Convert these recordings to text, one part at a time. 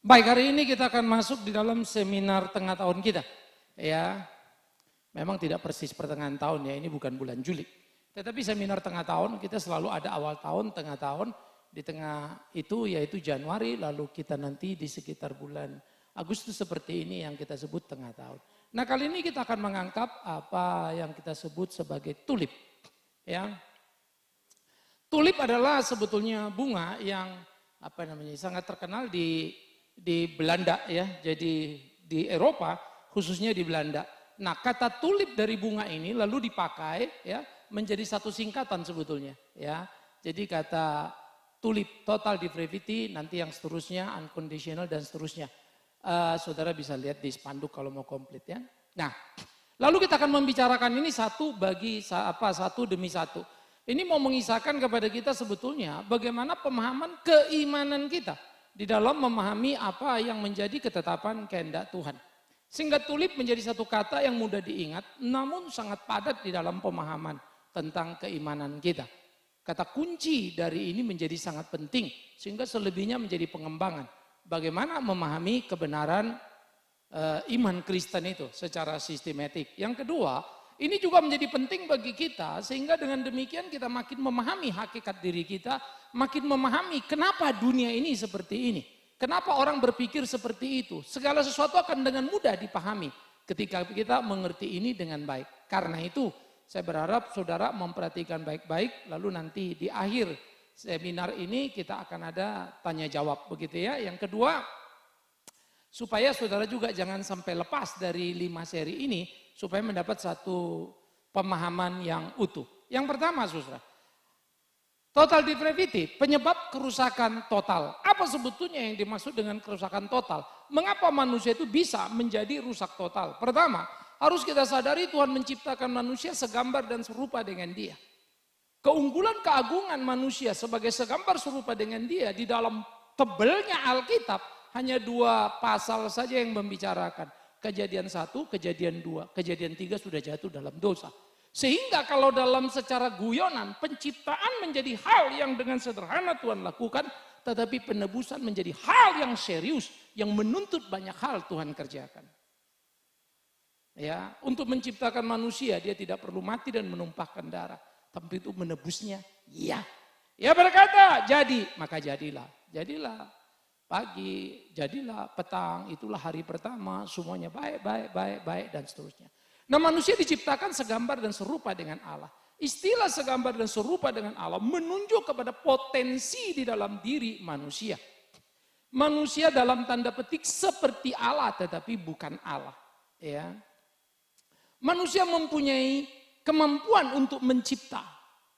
Baik, hari ini kita akan masuk di dalam seminar tengah tahun kita. Ya, memang tidak persis pertengahan tahun ya, ini bukan bulan Juli. Tetapi seminar tengah tahun kita selalu ada awal tahun, tengah tahun. Di tengah itu yaitu Januari, lalu kita nanti di sekitar bulan Agustus seperti ini yang kita sebut tengah tahun. Nah, kali ini kita akan mengangkat apa yang kita sebut sebagai tulip. Ya. Tulip adalah sebetulnya bunga yang sangat terkenal di Belanda ya. Jadi di Eropa khususnya di Belanda. Nah, kata tulip dari bunga ini lalu dipakai ya menjadi satu singkatan sebetulnya ya. Jadi kata tulip, total depravity, nanti yang seterusnya unconditional dan seterusnya. Saudara bisa lihat di spanduk kalau mau komplit ya. Nah, lalu kita akan membicarakan ini satu demi satu. Ini mau mengisahkan kepada kita sebetulnya bagaimana pemahaman keimanan kita di dalam memahami apa yang menjadi ketetapan kehendak Tuhan. Sehingga tulip menjadi satu kata yang mudah diingat, namun sangat padat di dalam pemahaman tentang keimanan kita. Kata kunci dari ini menjadi sangat penting, sehingga selebihnya menjadi pengembangan. Bagaimana memahami kebenaran iman Kristen itu secara sistematik. Yang kedua, ini juga menjadi penting bagi kita, sehingga dengan demikian kita makin memahami hakikat diri kita, makin memahami kenapa dunia ini seperti ini. Kenapa orang berpikir seperti itu. Segala sesuatu akan dengan mudah dipahami ketika kita mengerti ini dengan baik. Karena itu saya berharap saudara memperhatikan baik-baik, lalu nanti di akhir seminar ini kita akan ada tanya jawab begitu ya. Yang kedua, supaya saudara juga jangan sampai lepas dari 5 seri ini, supaya mendapat satu pemahaman yang utuh. Yang pertama saudara, total depravity, penyebab kerusakan total. Apa sebetulnya yang dimaksud dengan kerusakan total? Mengapa manusia itu bisa menjadi rusak total? Pertama, harus kita sadari Tuhan menciptakan manusia segambar dan serupa dengan Dia. Keunggulan keagungan manusia sebagai segambar serupa dengan Dia di dalam tebelnya Alkitab hanya 2 pasal saja yang membicarakan. Kejadian 1, kejadian 2, kejadian 3 sudah jatuh dalam dosa. Sehingga kalau dalam secara guyonan penciptaan menjadi hal yang dengan sederhana Tuhan lakukan, tetapi penebusan menjadi hal yang serius yang menuntut banyak hal Tuhan kerjakan. Ya, untuk menciptakan manusia dia tidak perlu mati dan menumpahkan darah, tapi itu menebusnya ya. Ya berkata jadi, maka jadilah. Jadilah pagi, jadilah petang, itulah hari pertama, semuanya baik dan seterusnya. Nah, manusia diciptakan segambar dan serupa dengan Allah. Istilah segambar dan serupa dengan Allah menunjuk kepada potensi di dalam diri manusia. Manusia dalam tanda petik seperti Allah tetapi bukan Allah. Ya. Manusia mempunyai kemampuan untuk mencipta.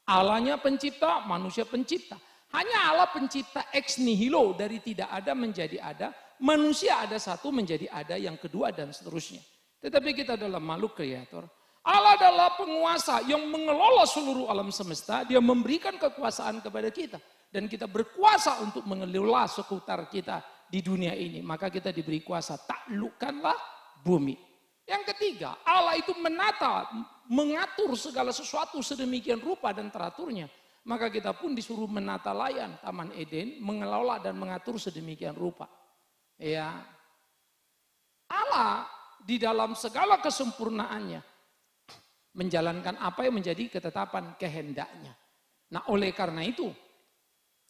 Allahnya pencipta, manusia pencipta. Hanya Allah pencipta ex nihilo, dari tidak ada menjadi ada. Manusia ada satu menjadi ada, yang kedua dan seterusnya. Tetapi kita adalah makhluk kreator. Allah adalah penguasa yang mengelola seluruh alam semesta. Dia memberikan kekuasaan kepada kita. Dan kita berkuasa untuk mengelola sekitar kita di dunia ini. Maka kita diberi kuasa, taklukkanlah bumi. Yang ketiga, Allah itu menata, mengatur segala sesuatu sedemikian rupa dan teraturnya. Maka kita pun disuruh menata layan Taman Eden, mengelola dan mengatur sedemikian rupa. Ya, Allah di dalam segala kesempurnaannya menjalankan apa yang menjadi ketetapan kehendaknya. Nah, oleh karena itu,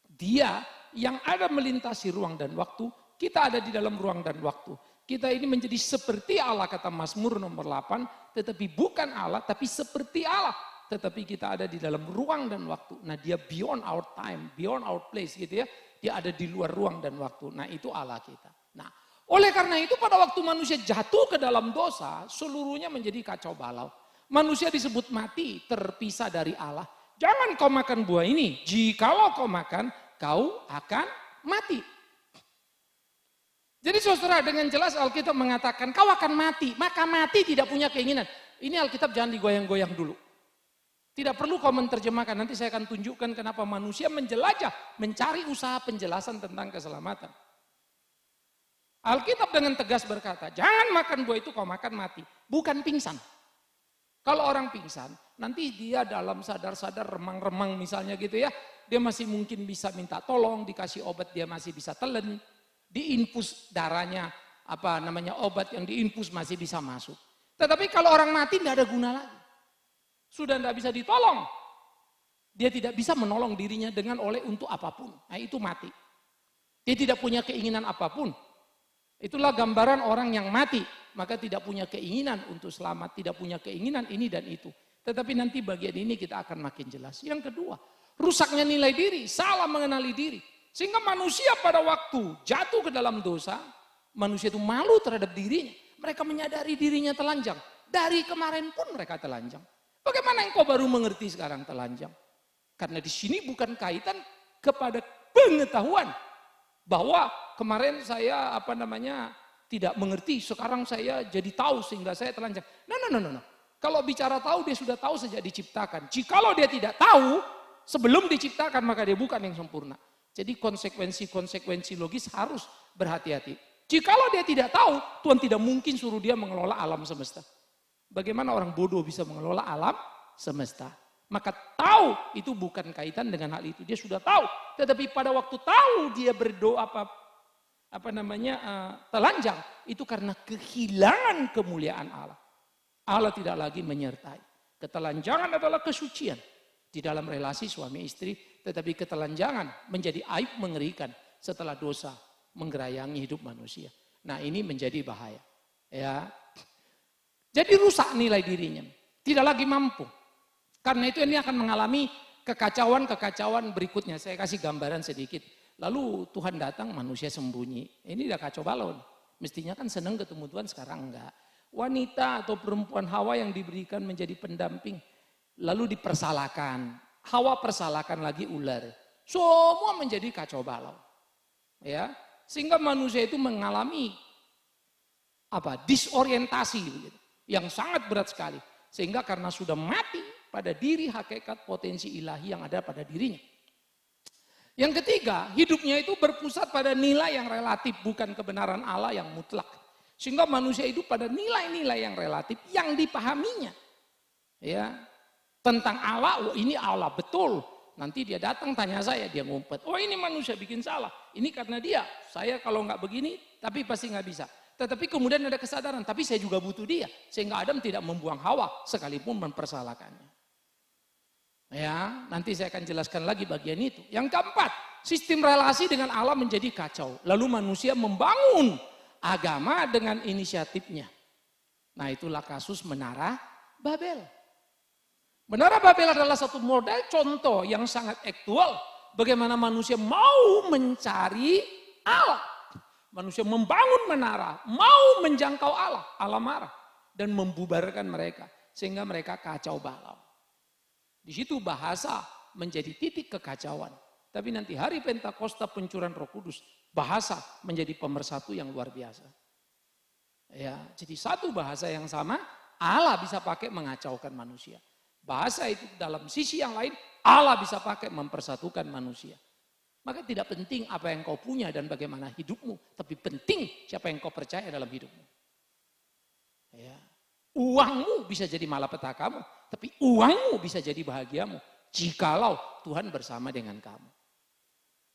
Dia yang ada melintasi ruang dan waktu, kita ada di dalam ruang dan waktu. Kita ini menjadi seperti Allah, kata Mazmur nomor 8, tetapi bukan Allah, tapi seperti Allah. Tetapi kita ada di dalam ruang dan waktu. Nah, Dia beyond our time, beyond our place gitu ya. Dia ada di luar ruang dan waktu. Nah, itu Allah kita. Nah, oleh karena itu pada waktu manusia jatuh ke dalam dosa, seluruhnya menjadi kacau balau. Manusia disebut mati, terpisah dari Allah. Jangan kau makan buah ini. Jikalau kau makan, kau akan mati. Jadi saudara, dengan jelas Alkitab mengatakan kau akan mati. Maka mati tidak punya keinginan. Ini Alkitab jangan digoyang-goyang dulu. Tidak perlu kau menerjemahkan, nanti saya akan tunjukkan kenapa manusia menjelajah, mencari usaha penjelasan tentang keselamatan. Alkitab dengan tegas berkata, jangan makan buah itu kau makan mati, bukan pingsan. Kalau orang pingsan, nanti dia dalam sadar-sadar remang-remang misalnya gitu ya, dia masih mungkin bisa minta tolong, dikasih obat dia masih bisa telan. diinfus darahnya, obat yang diinfus masih bisa masuk. Tetapi kalau orang mati tidak ada guna lagi. Sudah tidak bisa ditolong. Dia tidak bisa menolong dirinya dengan untuk apapun. Nah itu mati. Dia tidak punya keinginan apapun. Itulah gambaran orang yang mati. Maka tidak punya keinginan untuk selamat. Tidak punya keinginan ini dan itu. Tetapi nanti bagian ini kita akan makin jelas. Yang kedua, rusaknya nilai diri. Salah mengenali diri. Sehingga manusia pada waktu jatuh ke dalam dosa. Manusia itu malu terhadap dirinya. Mereka menyadari dirinya telanjang. Dari kemarin pun mereka telanjang. Bagaimana engkau baru mengerti sekarang telanjang? Karena di sini bukan kaitan kepada pengetahuan. Bahwa kemarin saya tidak mengerti, sekarang saya jadi tahu sehingga saya telanjang. No. Kalau bicara tahu, dia sudah tahu sejak diciptakan. Jikalau dia tidak tahu, sebelum diciptakan maka dia bukan yang sempurna. Jadi konsekuensi logis harus berhati-hati. Jikalau dia tidak tahu, Tuhan tidak mungkin suruh dia mengelola alam semesta. Bagaimana orang bodoh bisa mengelola alam semesta? Maka tahu itu bukan kaitan dengan hal itu. Dia sudah tahu. Tetapi pada waktu tahu dia berdoa telanjang. Itu karena kehilangan kemuliaan Allah. Allah tidak lagi menyertai. Ketelanjangan adalah kesucian. Di dalam relasi suami istri. Tetapi ketelanjangan menjadi aib mengerikan. Setelah dosa menggerayangi hidup manusia. Nah ini menjadi bahaya. Ya. Jadi rusak nilai dirinya. Tidak lagi mampu. Karena itu ini akan mengalami kekacauan berikutnya. Saya kasih gambaran sedikit. Lalu Tuhan datang, manusia sembunyi. Ini udah kacau balau. Mestinya kan senang ketemu Tuhan, sekarang enggak. Wanita atau perempuan Hawa yang diberikan menjadi pendamping. Lalu dipersalahkan. Hawa persalahkan lagi ular. Semua menjadi kacau balau. Ya, sehingga manusia itu mengalami disorientasi begitu, yang sangat berat sekali. Sehingga karena sudah mati pada diri hakikat potensi ilahi yang ada pada dirinya. Yang ketiga, hidupnya itu berpusat pada nilai yang relatif, bukan kebenaran Allah yang mutlak. Sehingga manusia itu pada nilai-nilai yang relatif yang dipahaminya. Ya, tentang Allah, ini Allah betul. Nanti dia datang tanya saya, dia ngumpet. Oh ini manusia bikin salah, ini karena dia. Saya kalau nggak begini, tapi pasti nggak bisa. Tetapi kemudian ada kesadaran, tapi saya juga butuh dia. Sehingga Adam tidak membuang Hawa, sekalipun mempersalahkannya. Ya, nanti saya akan jelaskan lagi bagian itu. Yang keempat, sistem relasi dengan Allah menjadi kacau. Lalu manusia membangun agama dengan inisiatifnya. Nah itulah kasus Menara Babel. Menara Babel adalah satu model contoh yang sangat aktual. Bagaimana manusia mau mencari Allah. Manusia membangun menara, mau menjangkau Allah. Allah marah dan membubarkan mereka. Sehingga mereka kacau balau. Di situ bahasa menjadi titik kekacauan. Tapi nanti hari Pentakosta pencurahan Roh Kudus, bahasa menjadi pemersatu yang luar biasa. Ya, jadi satu bahasa yang sama, Allah bisa pakai mengacaukan manusia. Bahasa itu dalam sisi yang lain, Allah bisa pakai mempersatukan manusia. Maka tidak penting apa yang kau punya dan bagaimana hidupmu, tapi penting siapa yang kau percaya dalam hidupmu. Ya. Uangmu bisa jadi malapetakamu, tapi uangmu bisa jadi bahagiamu jikalau Tuhan bersama dengan kamu.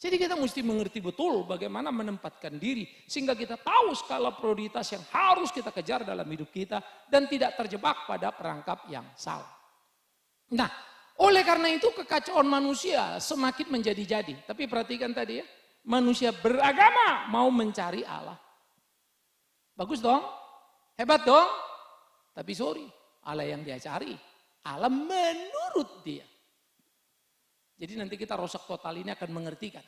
Jadi kita mesti mengerti betul bagaimana menempatkan diri sehingga kita tahu skala prioritas yang harus kita kejar dalam hidup kita dan tidak terjebak pada perangkap yang salah. Nah, oleh karena itu kekacauan manusia semakin menjadi-jadi. Tapi perhatikan tadi ya, manusia beragama mau mencari Allah. Bagus dong, hebat dong. Tapi sorry, Allah yang dia cari, Allah menurut dia. Jadi nanti kita rosak total ini akan mengertikan.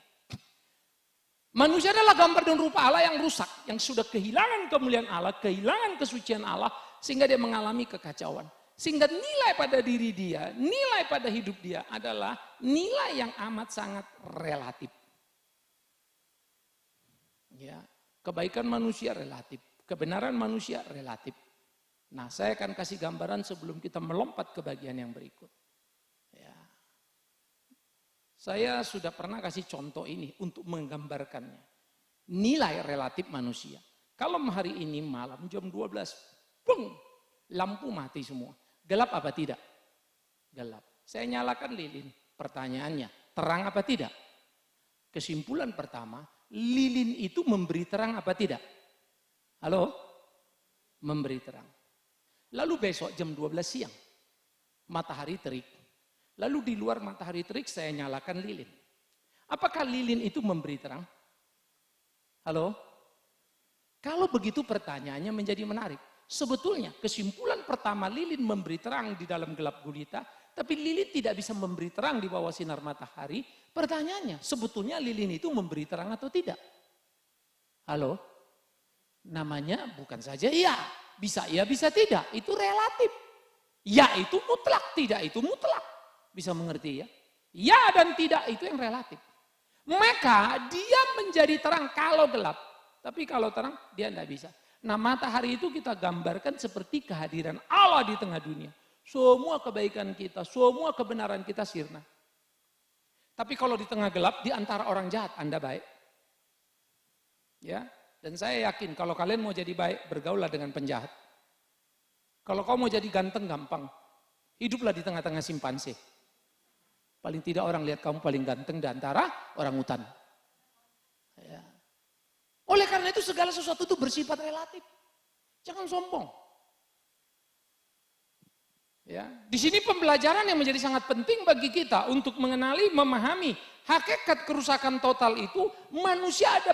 Manusia adalah gambar dan rupa Allah yang rusak, yang sudah kehilangan kemuliaan Allah, kehilangan kesucian Allah, sehingga dia mengalami kekacauan. Sehingga nilai pada diri dia, nilai pada hidup dia adalah nilai yang amat sangat relatif. Ya, kebaikan manusia relatif, kebenaran manusia relatif. Nah, saya akan kasih gambaran sebelum kita melompat ke bagian yang berikut. Ya. Saya sudah pernah kasih contoh ini untuk menggambarkannya. Nilai relatif manusia. Kalau hari ini malam jam 12, bung, lampu mati semua. Gelap apa tidak? Gelap. Saya nyalakan lilin. Pertanyaannya, terang apa tidak? Kesimpulan pertama, lilin itu memberi terang apa tidak? Halo? Memberi terang. Lalu besok jam 12 siang, matahari terik. Lalu di luar matahari terik saya nyalakan lilin. Apakah lilin itu memberi terang? Halo? Kalau begitu pertanyaannya menjadi menarik. Sebetulnya kesimpulan pertama lilin memberi terang di dalam gelap gulita, tapi lilin tidak bisa memberi terang di bawah sinar matahari. Pertanyaannya, sebetulnya lilin itu memberi terang atau tidak? Halo? Namanya bukan saja iya, bisa tidak, itu relatif. Ya itu mutlak, tidak itu mutlak. Bisa mengerti ya? Ya dan tidak itu yang relatif. Maka dia menjadi terang kalau gelap. Tapi kalau terang dia tidak bisa. Nah matahari itu kita gambarkan seperti kehadiran Allah di tengah dunia. Semua kebaikan kita, semua kebenaran kita sirna. Tapi kalau di tengah gelap, di antara orang jahat, Anda baik. Ya, dan saya yakin kalau kalian mau jadi baik, bergaulah dengan penjahat. Kalau kau mau jadi ganteng, gampang. Hiduplah di tengah-tengah simpanse. Paling tidak orang lihat kamu paling ganteng di antara orang hutan. Ya. Oleh karena itu segala sesuatu itu bersifat relatif. Jangan sombong. Ya, di sini pembelajaran yang menjadi sangat penting bagi kita untuk mengenali, memahami hakikat kerusakan total itu. Manusia ada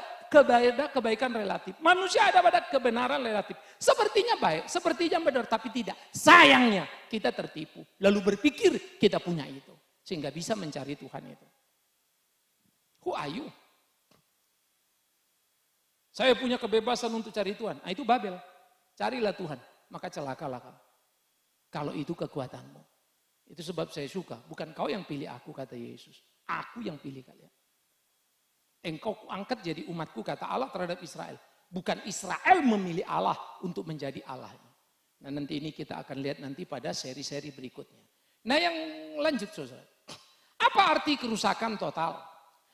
kebaikan relatif, manusia ada pada kebenaran relatif. Sepertinya baik, sepertinya benar, tapi tidak. Sayangnya kita tertipu, lalu berpikir kita punya itu, sehingga bisa mencari Tuhan itu. Who are you? Saya punya kebebasan untuk cari Tuhan. Nah, itu Babel. Carilah Tuhan, maka celakalah kamu. Kalau itu kekuatanmu. Itu sebab saya suka. Bukan kau yang pilih aku, kata Yesus. Aku yang pilih kalian. Engkau angkat jadi umatku, kata Allah terhadap Israel. Bukan Israel memilih Allah untuk menjadi Allahnya. Nah nanti ini kita akan lihat nanti pada seri-seri berikutnya. Nah yang lanjut saudara. Apa arti kerusakan total?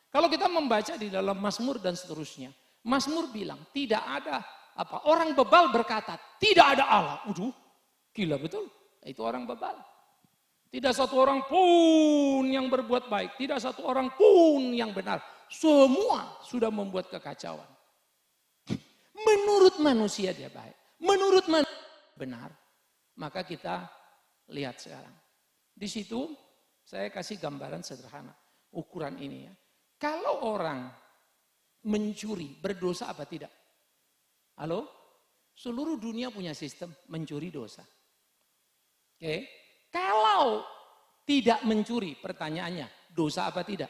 Kalau kita membaca di dalam Mazmur dan seterusnya. Mazmur bilang tidak ada apa. Orang bebal berkata tidak ada Allah. Uduh, gila betul. Itu orang bebal. Tidak satu orang pun yang berbuat baik. Tidak satu orang pun yang benar. Semua sudah membuat kekacauan. Menurut manusia dia baik. Menurut manusia benar. Maka kita lihat sekarang. Di situ saya kasih gambaran sederhana. Ukuran ini ya. Kalau orang mencuri berdosa apa tidak? Halo? Seluruh dunia punya sistem mencuri dosa. Oke, kalau tidak mencuri, pertanyaannya, dosa apa tidak?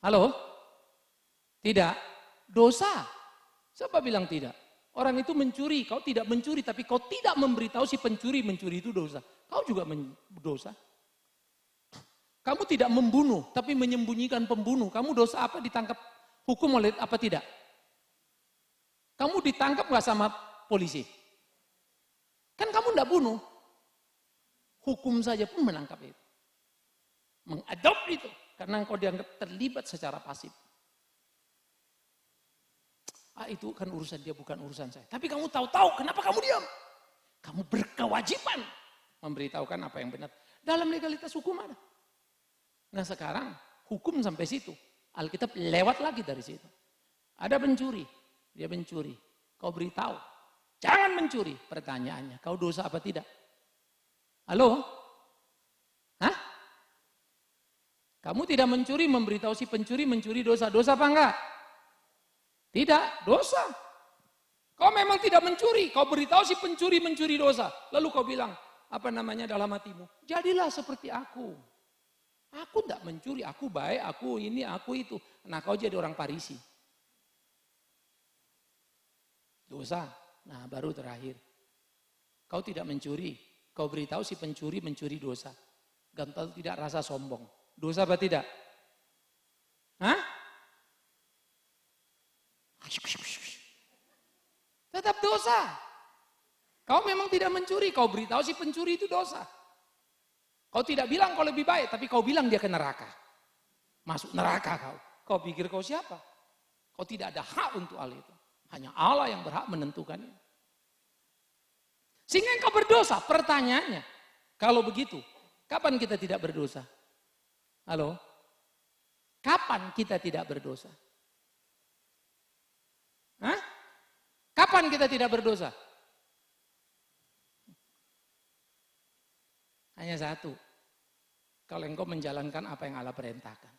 Halo? Tidak? Dosa. Siapa bilang tidak? Orang itu mencuri, kau tidak mencuri, tapi kau tidak memberitahu si pencuri mencuri itu dosa. Kau juga dosa. Kamu tidak membunuh, tapi menyembunyikan pembunuh. Kamu dosa apa ditangkap hukum oleh apa tidak? Kamu ditangkap nggak sama polisi? Kan kamu tidak bunuh. Hukum saja pun menangkap itu. Mengadop itu. Karena engkau dianggap terlibat secara pasif. Itu kan urusan dia, bukan urusan saya. Tapi kamu tahu-tahu, kenapa kamu diam? Kamu berkewajiban memberitahukan apa yang benar. Dalam legalitas hukum ada. Nah sekarang hukum sampai situ. Alkitab lewat lagi dari situ. Ada pencuri, dia mencuri. Kau beritahu, jangan mencuri. Pertanyaannya, kau dosa apa tidak? Halo? Hah? Kamu tidak mencuri, memberitahu si pencuri mencuri dosa. Dosa apa enggak? Tidak, dosa. Kau memang tidak mencuri, kau beritahu si pencuri mencuri dosa. Lalu kau bilang, apa namanya dalam hatimu? Jadilah seperti aku. Aku tidak mencuri, aku baik, aku ini, aku itu. Nah kau jadi orang Farisi. Dosa. Nah baru terakhir. Kau tidak mencuri. Kau beritahu si pencuri mencuri dosa. Gantal tidak rasa sombong. Dosa apa tidak? Hah? Tetap dosa. Kau memang tidak mencuri. Kau beritahu si pencuri itu dosa. Kau tidak bilang kau lebih baik. Tapi kau bilang dia ke neraka. Masuk neraka kau. Kau pikir kau siapa? Kau tidak ada hak untuk hal itu. Hanya Allah yang berhak menentukannya. Sehingga engkau berdosa. Pertanyaannya, kalau begitu, kapan kita tidak berdosa? Halo? Kapan kita tidak berdosa? Hah? Kapan kita tidak berdosa? Hanya satu. Kalau engkau menjalankan apa yang Allah perintahkan.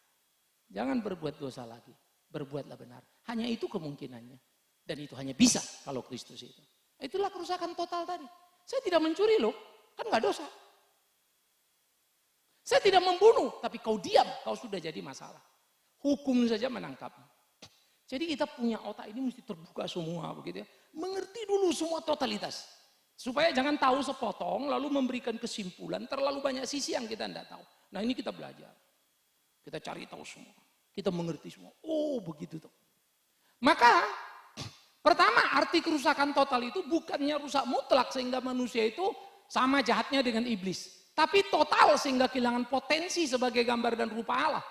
Jangan berbuat dosa lagi. Berbuatlah benar. Hanya itu kemungkinannya. Dan itu hanya bisa kalau Kristus itu. Itulah kerusakan total tadi. Saya tidak mencuri loh. Kan gak dosa. Saya tidak membunuh. Tapi kau diam. Kau sudah jadi masalah. Hukum saja menangkapmu. Jadi kita punya otak ini mesti terbuka semua. Begitu ya. Mengerti dulu semua totalitas. Supaya jangan tahu sepotong lalu memberikan kesimpulan. Terlalu banyak sisi yang kita tidak tahu. Nah ini kita belajar. Kita cari tahu semua. Kita mengerti semua. Oh begitu tuh. Maka pertama arti kerusakan total itu bukannya rusak mutlak sehingga manusia itu sama jahatnya dengan iblis. Tapi total sehingga kehilangan potensi sebagai gambar dan rupa Allah.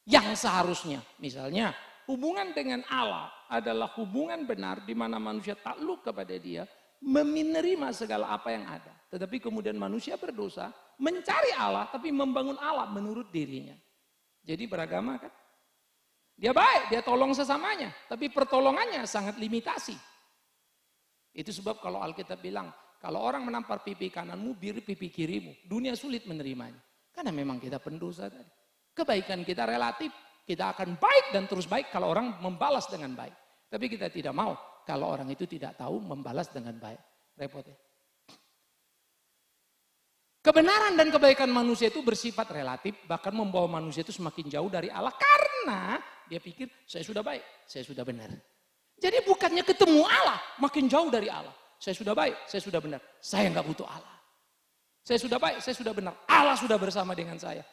Yang seharusnya misalnya hubungan dengan Allah adalah hubungan benar di mana manusia takluk kepada dia. Menerima segala apa yang ada. Tetapi kemudian manusia berdosa, mencari Allah tapi membangun Allah menurut dirinya. Jadi beragama kan. Dia baik, dia tolong sesamanya. Tapi pertolongannya sangat limitasi. Itu sebab kalau Alkitab bilang, kalau orang menampar pipi kananmu, biri pipi kirimu. Dunia sulit menerimanya. Karena memang kita pendosa tadi. Kebaikan kita relatif. Kita akan baik dan terus baik kalau orang membalas dengan baik. Tapi kita tidak mau. Kalau orang itu tidak tahu membalas dengan baik. Repot ya. Kebenaran dan kebaikan manusia itu bersifat relatif. Bahkan membawa manusia itu semakin jauh dari Allah. Karena dia pikir saya sudah baik, saya sudah benar. Jadi bukannya ketemu Allah, makin jauh dari Allah. Saya sudah baik, saya sudah benar. Saya nggak butuh Allah. Saya sudah baik, saya sudah benar. Allah sudah bersama dengan saya.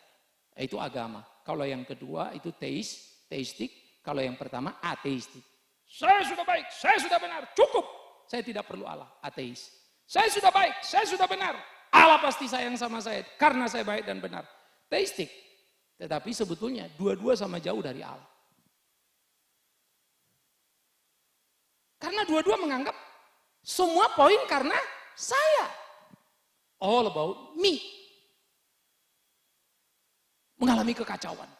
Itu agama. Kalau yang kedua itu teistik. Kalau yang pertama ateistik. Saya sudah baik, saya sudah benar, cukup. Saya tidak perlu Allah, ateis. Saya sudah baik, saya sudah benar. Allah pasti sayang sama saya karena saya baik dan benar. Teistik. Tetapi sebetulnya dua-dua sama jauh dari Allah. Karena dua-dua menganggap semua poin karena saya. All about me. Mengalami kekacauan.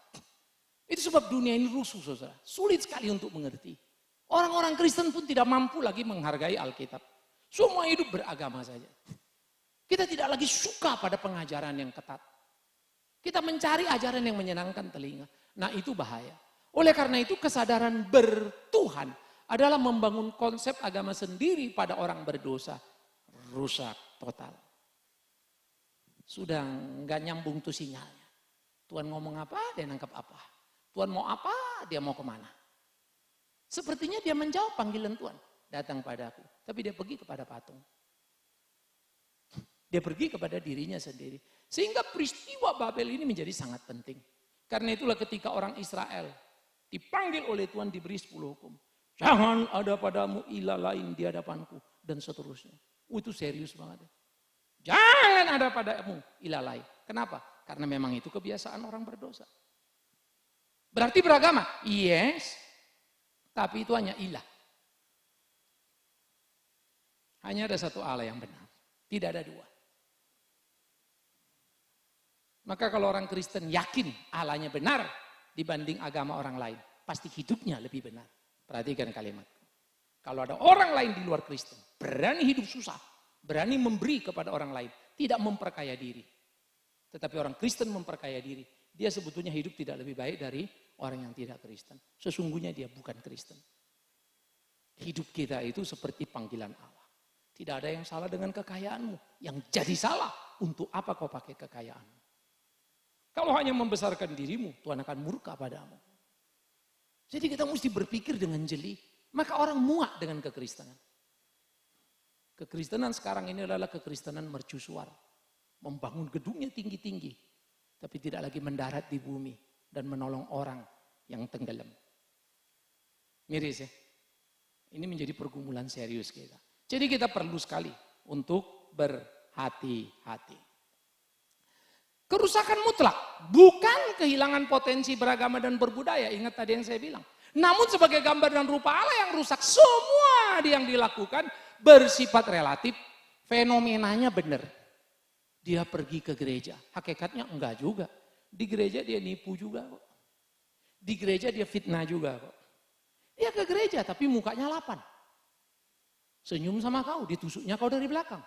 Itu sebab dunia ini rusuh, saudara. Sulit sekali untuk mengerti. Orang-orang Kristen pun tidak mampu lagi menghargai Alkitab. Semua hidup beragama saja. Kita tidak lagi suka pada pengajaran yang ketat. Kita mencari ajaran yang menyenangkan telinga. Nah itu bahaya. Oleh karena itu kesadaran bertuhan adalah membangun konsep agama sendiri pada orang berdosa. Rusak total. Sudah nggak nyambung tuh sinyalnya. Tuhan ngomong apa, dia nangkap apa. Tuhan mau apa, dia mau kemana. Sepertinya dia menjawab panggilan Tuhan. Datang padaku. Tapi dia pergi kepada patung. Dia pergi kepada dirinya sendiri. Sehingga peristiwa Babel ini menjadi sangat penting. Karena itulah ketika orang Israel dipanggil oleh Tuhan diberi 10 hukum. Jangan ada padamu ilah lain di hadapanku. Dan seterusnya. Itu serius banget. Jangan ada padamu ilah lain. Kenapa? Karena memang itu kebiasaan orang berdosa. Berarti beragama? Yes. Tapi itu hanya ilah. Hanya ada satu Allah yang benar. Tidak ada dua. Maka kalau orang Kristen yakin Allahnya benar dibanding agama orang lain. Pasti hidupnya lebih benar. Perhatikan kalimatku. Kalau ada orang lain di luar Kristen. Berani hidup susah. Berani memberi kepada orang lain. Tidak memperkaya diri. Tetapi orang Kristen memperkaya diri. Dia sebetulnya hidup tidak lebih baik dari orang yang tidak Kristen. Sesungguhnya dia bukan Kristen. Hidup kita itu seperti panggilan Allah. Tidak ada yang salah dengan kekayaanmu. Yang jadi salah, untuk apa kau pakai kekayaanmu? Kalau hanya membesarkan dirimu, Tuhan akan murka padamu. Jadi kita mesti berpikir dengan jeli. Maka orang muak dengan kekristenan. Kekristenan sekarang ini adalah kekristenan mercusuar. Membangun gedungnya tinggi-tinggi. Tapi tidak lagi mendarat di bumi. Dan menolong orang yang tenggelam. Miris ya. Ini menjadi pergumulan serius kita. Jadi kita perlu sekali untuk berhati-hati. Kerusakan mutlak. Bukan kehilangan potensi beragama dan berbudaya. Ingat tadi yang saya bilang. Namun sebagai gambar dan rupa Allah yang rusak. Semua yang dilakukan bersifat relatif. Fenomenanya benar. Dia pergi ke gereja. Hakikatnya enggak juga. Di gereja dia nipu juga kok. Di gereja dia fitnah juga kok. Dia ke gereja tapi mukanya lapan. Senyum sama kau, ditusuknya kau dari belakang.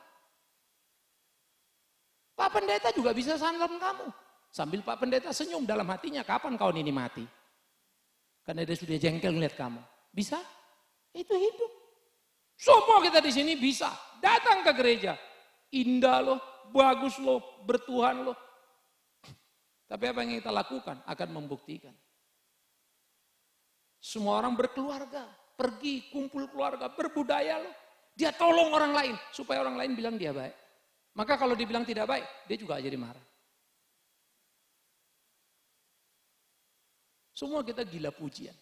Pak Pendeta juga bisa salam kamu. Sambil Pak Pendeta senyum dalam hatinya, kapan kau ini mati? Karena dia sudah jengkel ngeliat kamu. Bisa? Itu hidup. Semua kita di sini bisa. Datang ke gereja. Indah loh, bagus loh, bertuhan loh. Tapi apa yang kita lakukan akan membuktikan. Semua orang berkeluarga, pergi kumpul keluarga, berbudaya loh. Dia tolong orang lain supaya orang lain bilang dia baik. Maka kalau dibilang tidak baik, dia juga jadi marah. Semua kita gila pujian.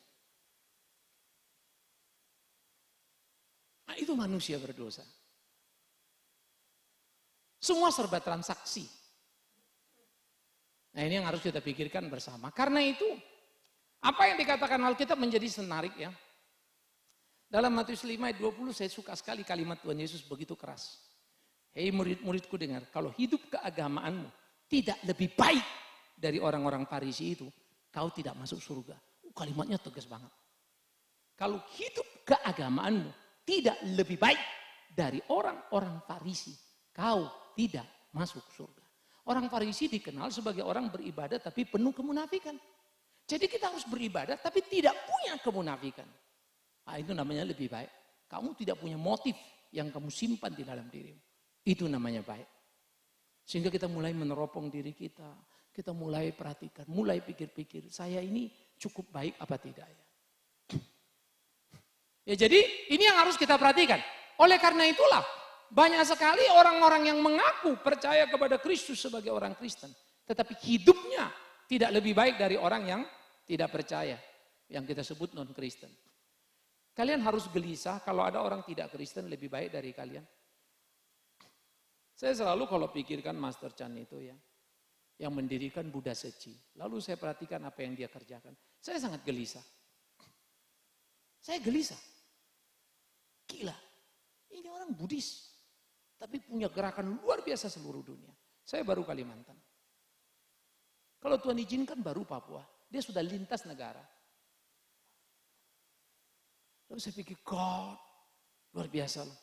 Nah, itu manusia berdosa. Semua serba transaksi. Nah, ini yang harus kita pikirkan bersama. Karena itu, apa yang dikatakan Alkitab menjadi senarik ya. Dalam Matius 5 ayat 20 saya suka sekali kalimat Tuhan Yesus begitu keras. Hei murid-muridku dengar, kalau hidup keagamaanmu tidak lebih baik dari orang-orang Farisi itu, kau tidak masuk surga. Kalimatnya tegas banget. Kalau hidup keagamaanmu tidak lebih baik dari orang-orang Farisi, kau tidak masuk surga. Orang Farisi dikenal sebagai orang beribadah tapi penuh kemunafikan. Jadi kita harus beribadah tapi tidak punya kemunafikan. Nah, itu namanya lebih baik. Kamu tidak punya motif yang kamu simpan di dalam dirimu. Itu namanya baik. Sehingga kita mulai meneropong diri kita. Kita mulai perhatikan, mulai pikir-pikir. Saya ini cukup baik apa tidak ya? Ya jadi ini yang harus kita perhatikan. Oleh karena itulah banyak sekali orang-orang yang mengaku percaya kepada Kristus sebagai orang Kristen. Tetapi hidupnya tidak lebih baik dari orang yang tidak percaya. Yang kita sebut non-Kristen. Kalian harus gelisah kalau ada orang tidak Kristen lebih baik dari kalian. Saya selalu kalau pikirkan Master Chan itu ya. Yang mendirikan Buddha Seci. Lalu saya perhatikan apa yang dia kerjakan. Saya sangat gelisah. Saya gelisah. Gila. Ini orang Buddhis. Tapi punya gerakan luar biasa seluruh dunia. Saya baru Kalimantan. Kalau Tuhan izinkan baru Papua. Dia sudah lintas negara. Lalu saya pikir, God, luar biasa loh.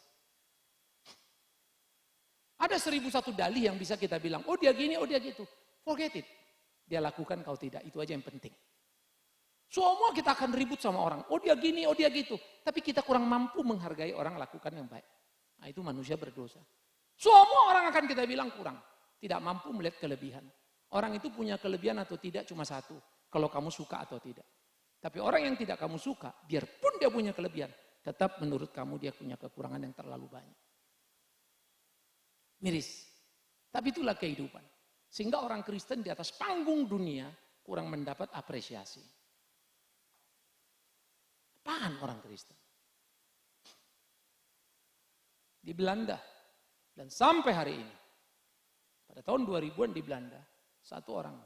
Ada 1001 dalih yang bisa kita bilang, oh dia gini, oh dia gitu. Forget it. Dia lakukan, kau tidak. Itu aja yang penting. Semua kita akan ribut sama orang. Oh dia gini, oh dia gitu. Tapi kita kurang mampu menghargai orang lakukan yang baik. Nah itu manusia berdosa. Semua orang akan kita bilang kurang. Tidak mampu melihat kelebihan. Orang itu punya kelebihan atau tidak cuma satu. Kalau kamu suka atau tidak. Tapi orang yang tidak kamu suka, biarpun dia punya kelebihan, tetap menurut kamu dia punya kekurangan yang terlalu banyak. Miris. Tapi itulah kehidupan. Sehingga orang Kristen di atas panggung dunia kurang mendapat apresiasi. Apaan orang Kristen? Di Belanda, dan sampai hari ini, pada tahun 2000-an di Belanda, satu orang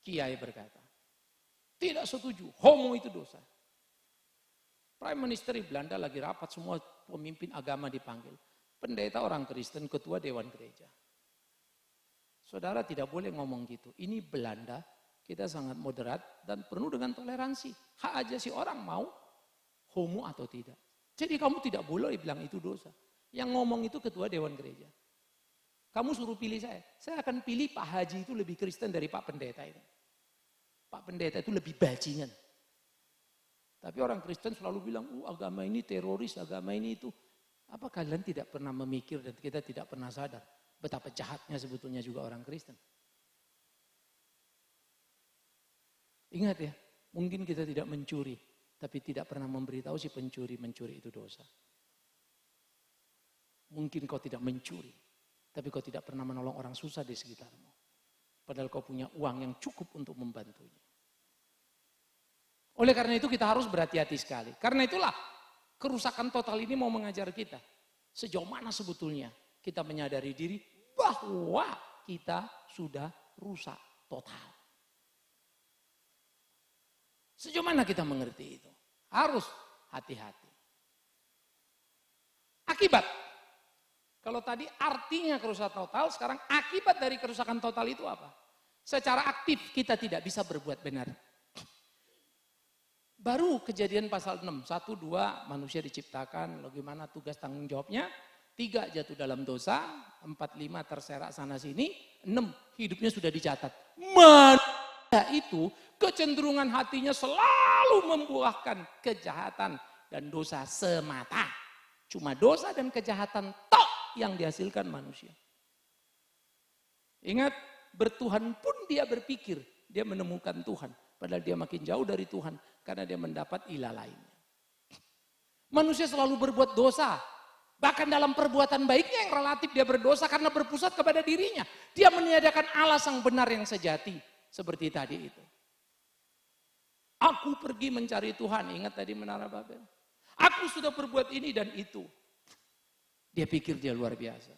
kiai berkata, tidak setuju, homo itu dosa. Prime Minister di Belanda lagi rapat, semua pemimpin agama dipanggil. Pendeta orang Kristen, ketua Dewan Gereja. Saudara tidak boleh ngomong gitu. Ini Belanda, kita sangat moderat dan penuh dengan toleransi. Hak aja si orang mau homo atau tidak. Jadi kamu tidak boleh bilang itu dosa. Yang ngomong itu ketua Dewan Gereja. Kamu suruh pilih saya akan pilih Pak Haji itu lebih Kristen dari Pak Pendeta itu. Pak Pendeta itu lebih bajingan. Tapi orang Kristen selalu bilang, agama ini teroris, agama ini itu. Apa kalian tidak pernah memikir dan kita tidak pernah sadar betapa jahatnya sebetulnya juga orang Kristen? Ingat ya, mungkin kita tidak mencuri, tapi tidak pernah memberitahu si pencuri itu dosa. Mungkin kau tidak mencuri, tapi kau tidak pernah menolong orang susah di sekitarmu. Padahal kau punya uang yang cukup untuk membantunya. Oleh karena itu kita harus berhati-hati sekali. Karena itulah kerusakan total ini mau mengajar kita. Sejauh mana sebetulnya kita menyadari diri bahwa kita sudah rusak total. Sejauh mana kita mengerti itu? Harus hati-hati. Akibat. Kalau tadi artinya kerusakan total, sekarang akibat dari kerusakan total itu apa? Secara aktif kita tidak bisa berbuat benar. Baru Kejadian pasal 6, 1, 2 manusia diciptakan, bagaimana tugas tanggung jawabnya. 3 jatuh dalam dosa, 4, 5 terserak sana sini, 6 hidupnya sudah dicatat. Manusia itu kecenderungan hatinya selalu membuahkan kejahatan dan dosa semata. Cuma dosa dan kejahatan tok yang dihasilkan manusia. Ingat, bertuhan pun dia berpikir, dia menemukan Tuhan. Padahal dia makin jauh dari Tuhan karena dia mendapat ilah lainnya. Manusia selalu berbuat dosa. Bahkan dalam perbuatan baiknya yang relatif dia berdosa karena berpusat kepada dirinya. Dia meniadakan Allah sang benar yang sejati. Seperti tadi itu. Aku pergi mencari Tuhan. Ingat tadi Menara Babel. Aku sudah berbuat ini dan itu. Dia pikir dia luar biasa.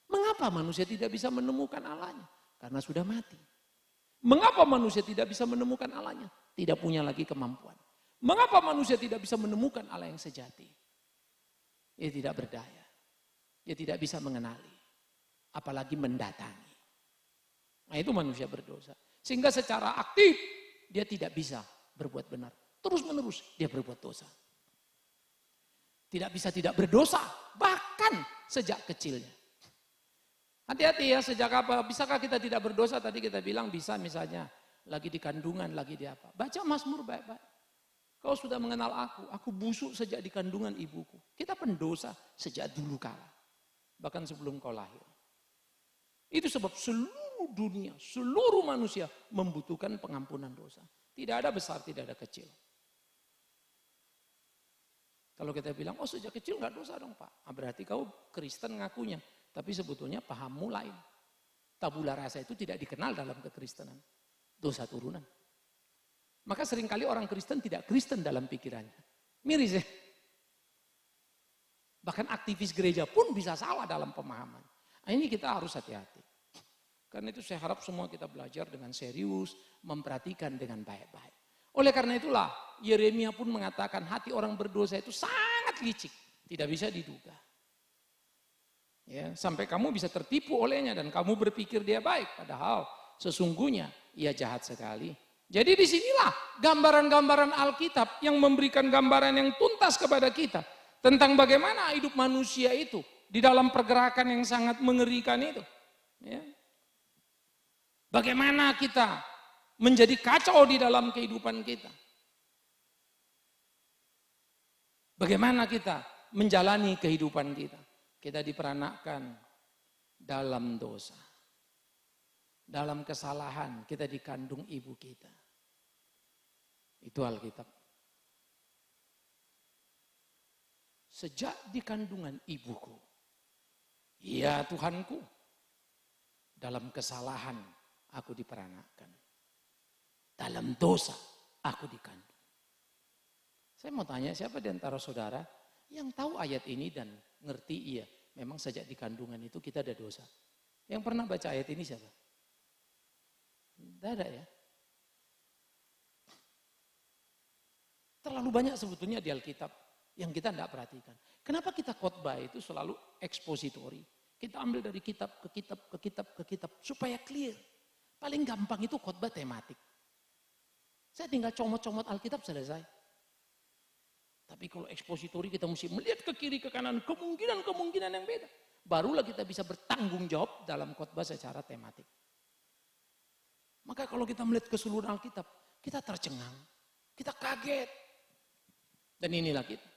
Mengapa manusia tidak bisa menemukan Allahnya? Karena sudah mati. Mengapa manusia tidak bisa menemukan Allahnya? Tidak punya lagi kemampuan. Mengapa manusia tidak bisa menemukan Allah yang sejati? Dia tidak berdaya. Dia tidak bisa mengenali. Apalagi mendatangi. Nah itu manusia berdosa. Sehingga secara aktif dia tidak bisa berbuat benar. Terus menerus dia berbuat dosa. Tidak bisa tidak berdosa. Bahkan sejak kecilnya. Hati-hati ya, sejak apa? Bisakah kita tidak berdosa? Tadi kita bilang bisa misalnya. Lagi di kandungan, lagi di apa. Baca Mazmur baik-baik. Kau sudah mengenal aku busuk sejak di kandungan ibuku. Kita pendosa sejak dulu kala. Bahkan sebelum kau lahir. Itu sebab seluruh dunia, seluruh manusia membutuhkan pengampunan dosa. Tidak ada besar, tidak ada kecil. Kalau kita bilang, oh sejak kecil nggak dosa dong Pak. Berarti kau Kristen ngakunya. Tapi sebetulnya pahammu lain. Tabula rasa itu tidak dikenal dalam kekristenan. Dosa turunan. Maka seringkali orang Kristen tidak Kristen dalam pikirannya. Miris ya. Bahkan aktivis gereja pun bisa salah dalam pemahaman. Nah, ini kita harus hati-hati. Karena itu saya harap semua kita belajar dengan serius, memperhatikan dengan baik-baik. Oleh karena itulah Yeremia pun mengatakan hati orang berdosa itu sangat licik. Tidak bisa diduga. Ya, sampai kamu bisa tertipu olehnya dan kamu berpikir dia baik. Padahal sesungguhnya ia jahat sekali. Jadi disinilah gambaran-gambaran Alkitab yang memberikan gambaran yang tuntas kepada kita. Tentang bagaimana hidup manusia itu di dalam pergerakan yang sangat mengerikan itu. Ya. Bagaimana kita menjadi kacau di dalam kehidupan kita. Bagaimana kita menjalani kehidupan kita. Kita diperanakkan dalam dosa. Dalam kesalahan kita dikandung ibu kita. Itu Alkitab. Sejak di kandungan ibuku. Ya Tuhanku. Dalam kesalahan aku diperanakkan. Dalam dosa aku dikandung. Saya mau tanya siapa di antara saudara yang tahu ayat ini dan ngerti iya. Memang sejak di kandungan itu kita ada dosa. Yang pernah baca ayat ini siapa? Tidak ada ya. Terlalu banyak sebetulnya di Alkitab yang kita tidak perhatikan. Kenapa kita khotbah itu selalu ekspositori? Kita ambil dari kitab ke kitab ke kitab ke kitab supaya clear. Paling gampang itu khotbah tematik. Saya tinggal comot-comot Alkitab selesai. Tapi kalau ekspositori kita mesti melihat ke kiri ke kanan kemungkinan yang beda. Barulah kita bisa bertanggung jawab dalam khotbah secara tematik. Maka kalau kita melihat keseluruhan Alkitab, kita tercengang, kita kaget. Dan inilah kita.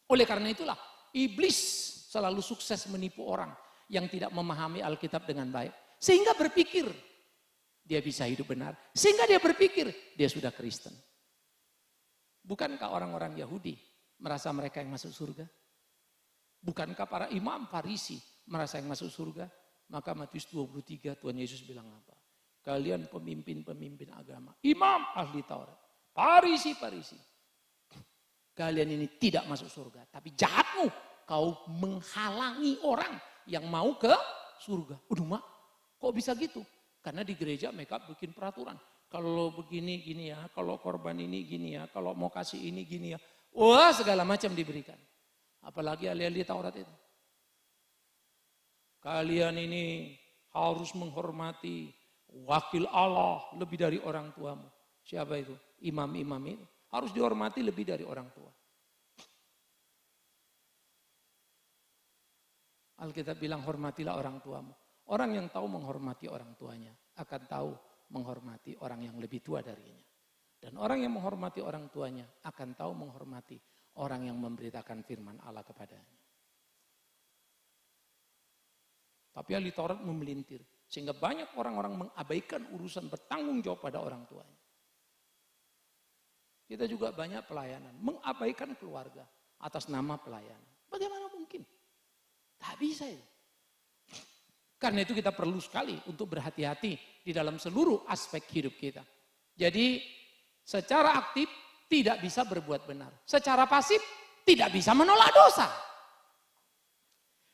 Oleh karena itulah iblis selalu sukses menipu orang yang tidak memahami Alkitab dengan baik. Sehingga berpikir dia bisa hidup benar. Sehingga dia berpikir dia sudah Kristen. Bukankah orang-orang Yahudi merasa mereka yang masuk surga? Bukankah para imam Farisi merasa yang masuk surga? Maka Matius 23 Tuhan Yesus bilang apa? Kalian pemimpin-pemimpin agama, imam ahli Taurat, Farisi. Kalian ini tidak masuk surga. Tapi jahatmu, kau menghalangi orang yang mau ke surga. Aduh mak, kok bisa gitu? Karena di gereja mereka bikin peraturan. Kalau begini gini ya, kalau korban ini gini ya, kalau mau kasih ini gini ya. Wah segala macam diberikan. Apalagi ahli-ahli Taurat itu. Kalian ini harus menghormati wakil Allah lebih dari orang tuamu. Siapa itu? Imam-imam itu. harus dihormati lebih dari orang tua. Alkitab bilang hormatilah orang tuamu. Orang yang tahu menghormati orang tuanya akan tahu menghormati orang yang lebih tua darinya. Dan orang yang menghormati orang tuanya akan tahu menghormati orang yang memberitakan firman Allah kepadanya. Tapi ahli Taurat memelintir. Sehingga banyak orang-orang mengabaikan urusan bertanggung jawab pada orang tuanya. Kita juga banyak pelayanan. Mengabaikan keluarga atas nama pelayanan. Bagaimana mungkin? Tak bisa itu. Karena itu kita perlu sekali untuk berhati-hati di dalam seluruh aspek hidup kita. Jadi secara aktif tidak bisa berbuat benar. Secara pasif tidak bisa menolak dosa.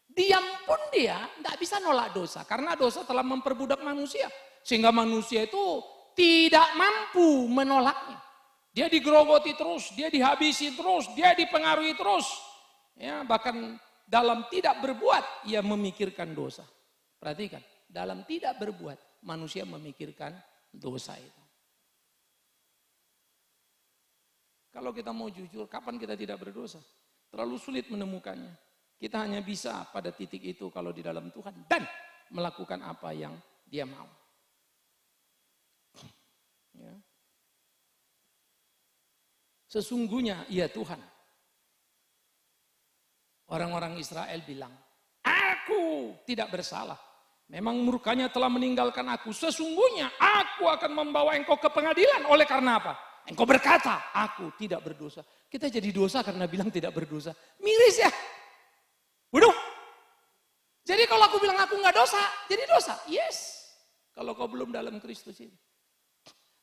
Diam pun dia tidak bisa nolak dosa. Karena dosa telah memperbudak manusia. Sehingga manusia itu tidak mampu menolaknya. Dia digerogoti terus, dia dihabisi terus, dia dipengaruhi terus. Ya, bahkan dalam tidak berbuat, ia memikirkan dosa. Perhatikan, dalam tidak berbuat, manusia memikirkan dosa itu. Kalau kita mau jujur, kapan kita tidak berdosa? Terlalu sulit menemukannya. Kita hanya bisa pada titik itu kalau di dalam Tuhan dan melakukan apa yang Dia mau. Ya. Sesungguhnya, ya Tuhan. Orang-orang Israel bilang, aku tidak bersalah. Memang murkanya telah meninggalkan aku. Sesungguhnya aku akan membawa engkau ke pengadilan. Oleh karena apa? Engkau berkata, aku tidak berdosa. Kita jadi dosa karena bilang tidak berdosa. Miris ya. Waduh. Jadi kalau aku bilang aku nggak dosa, jadi dosa. Yes. Kalau kau belum dalam Kristus ini.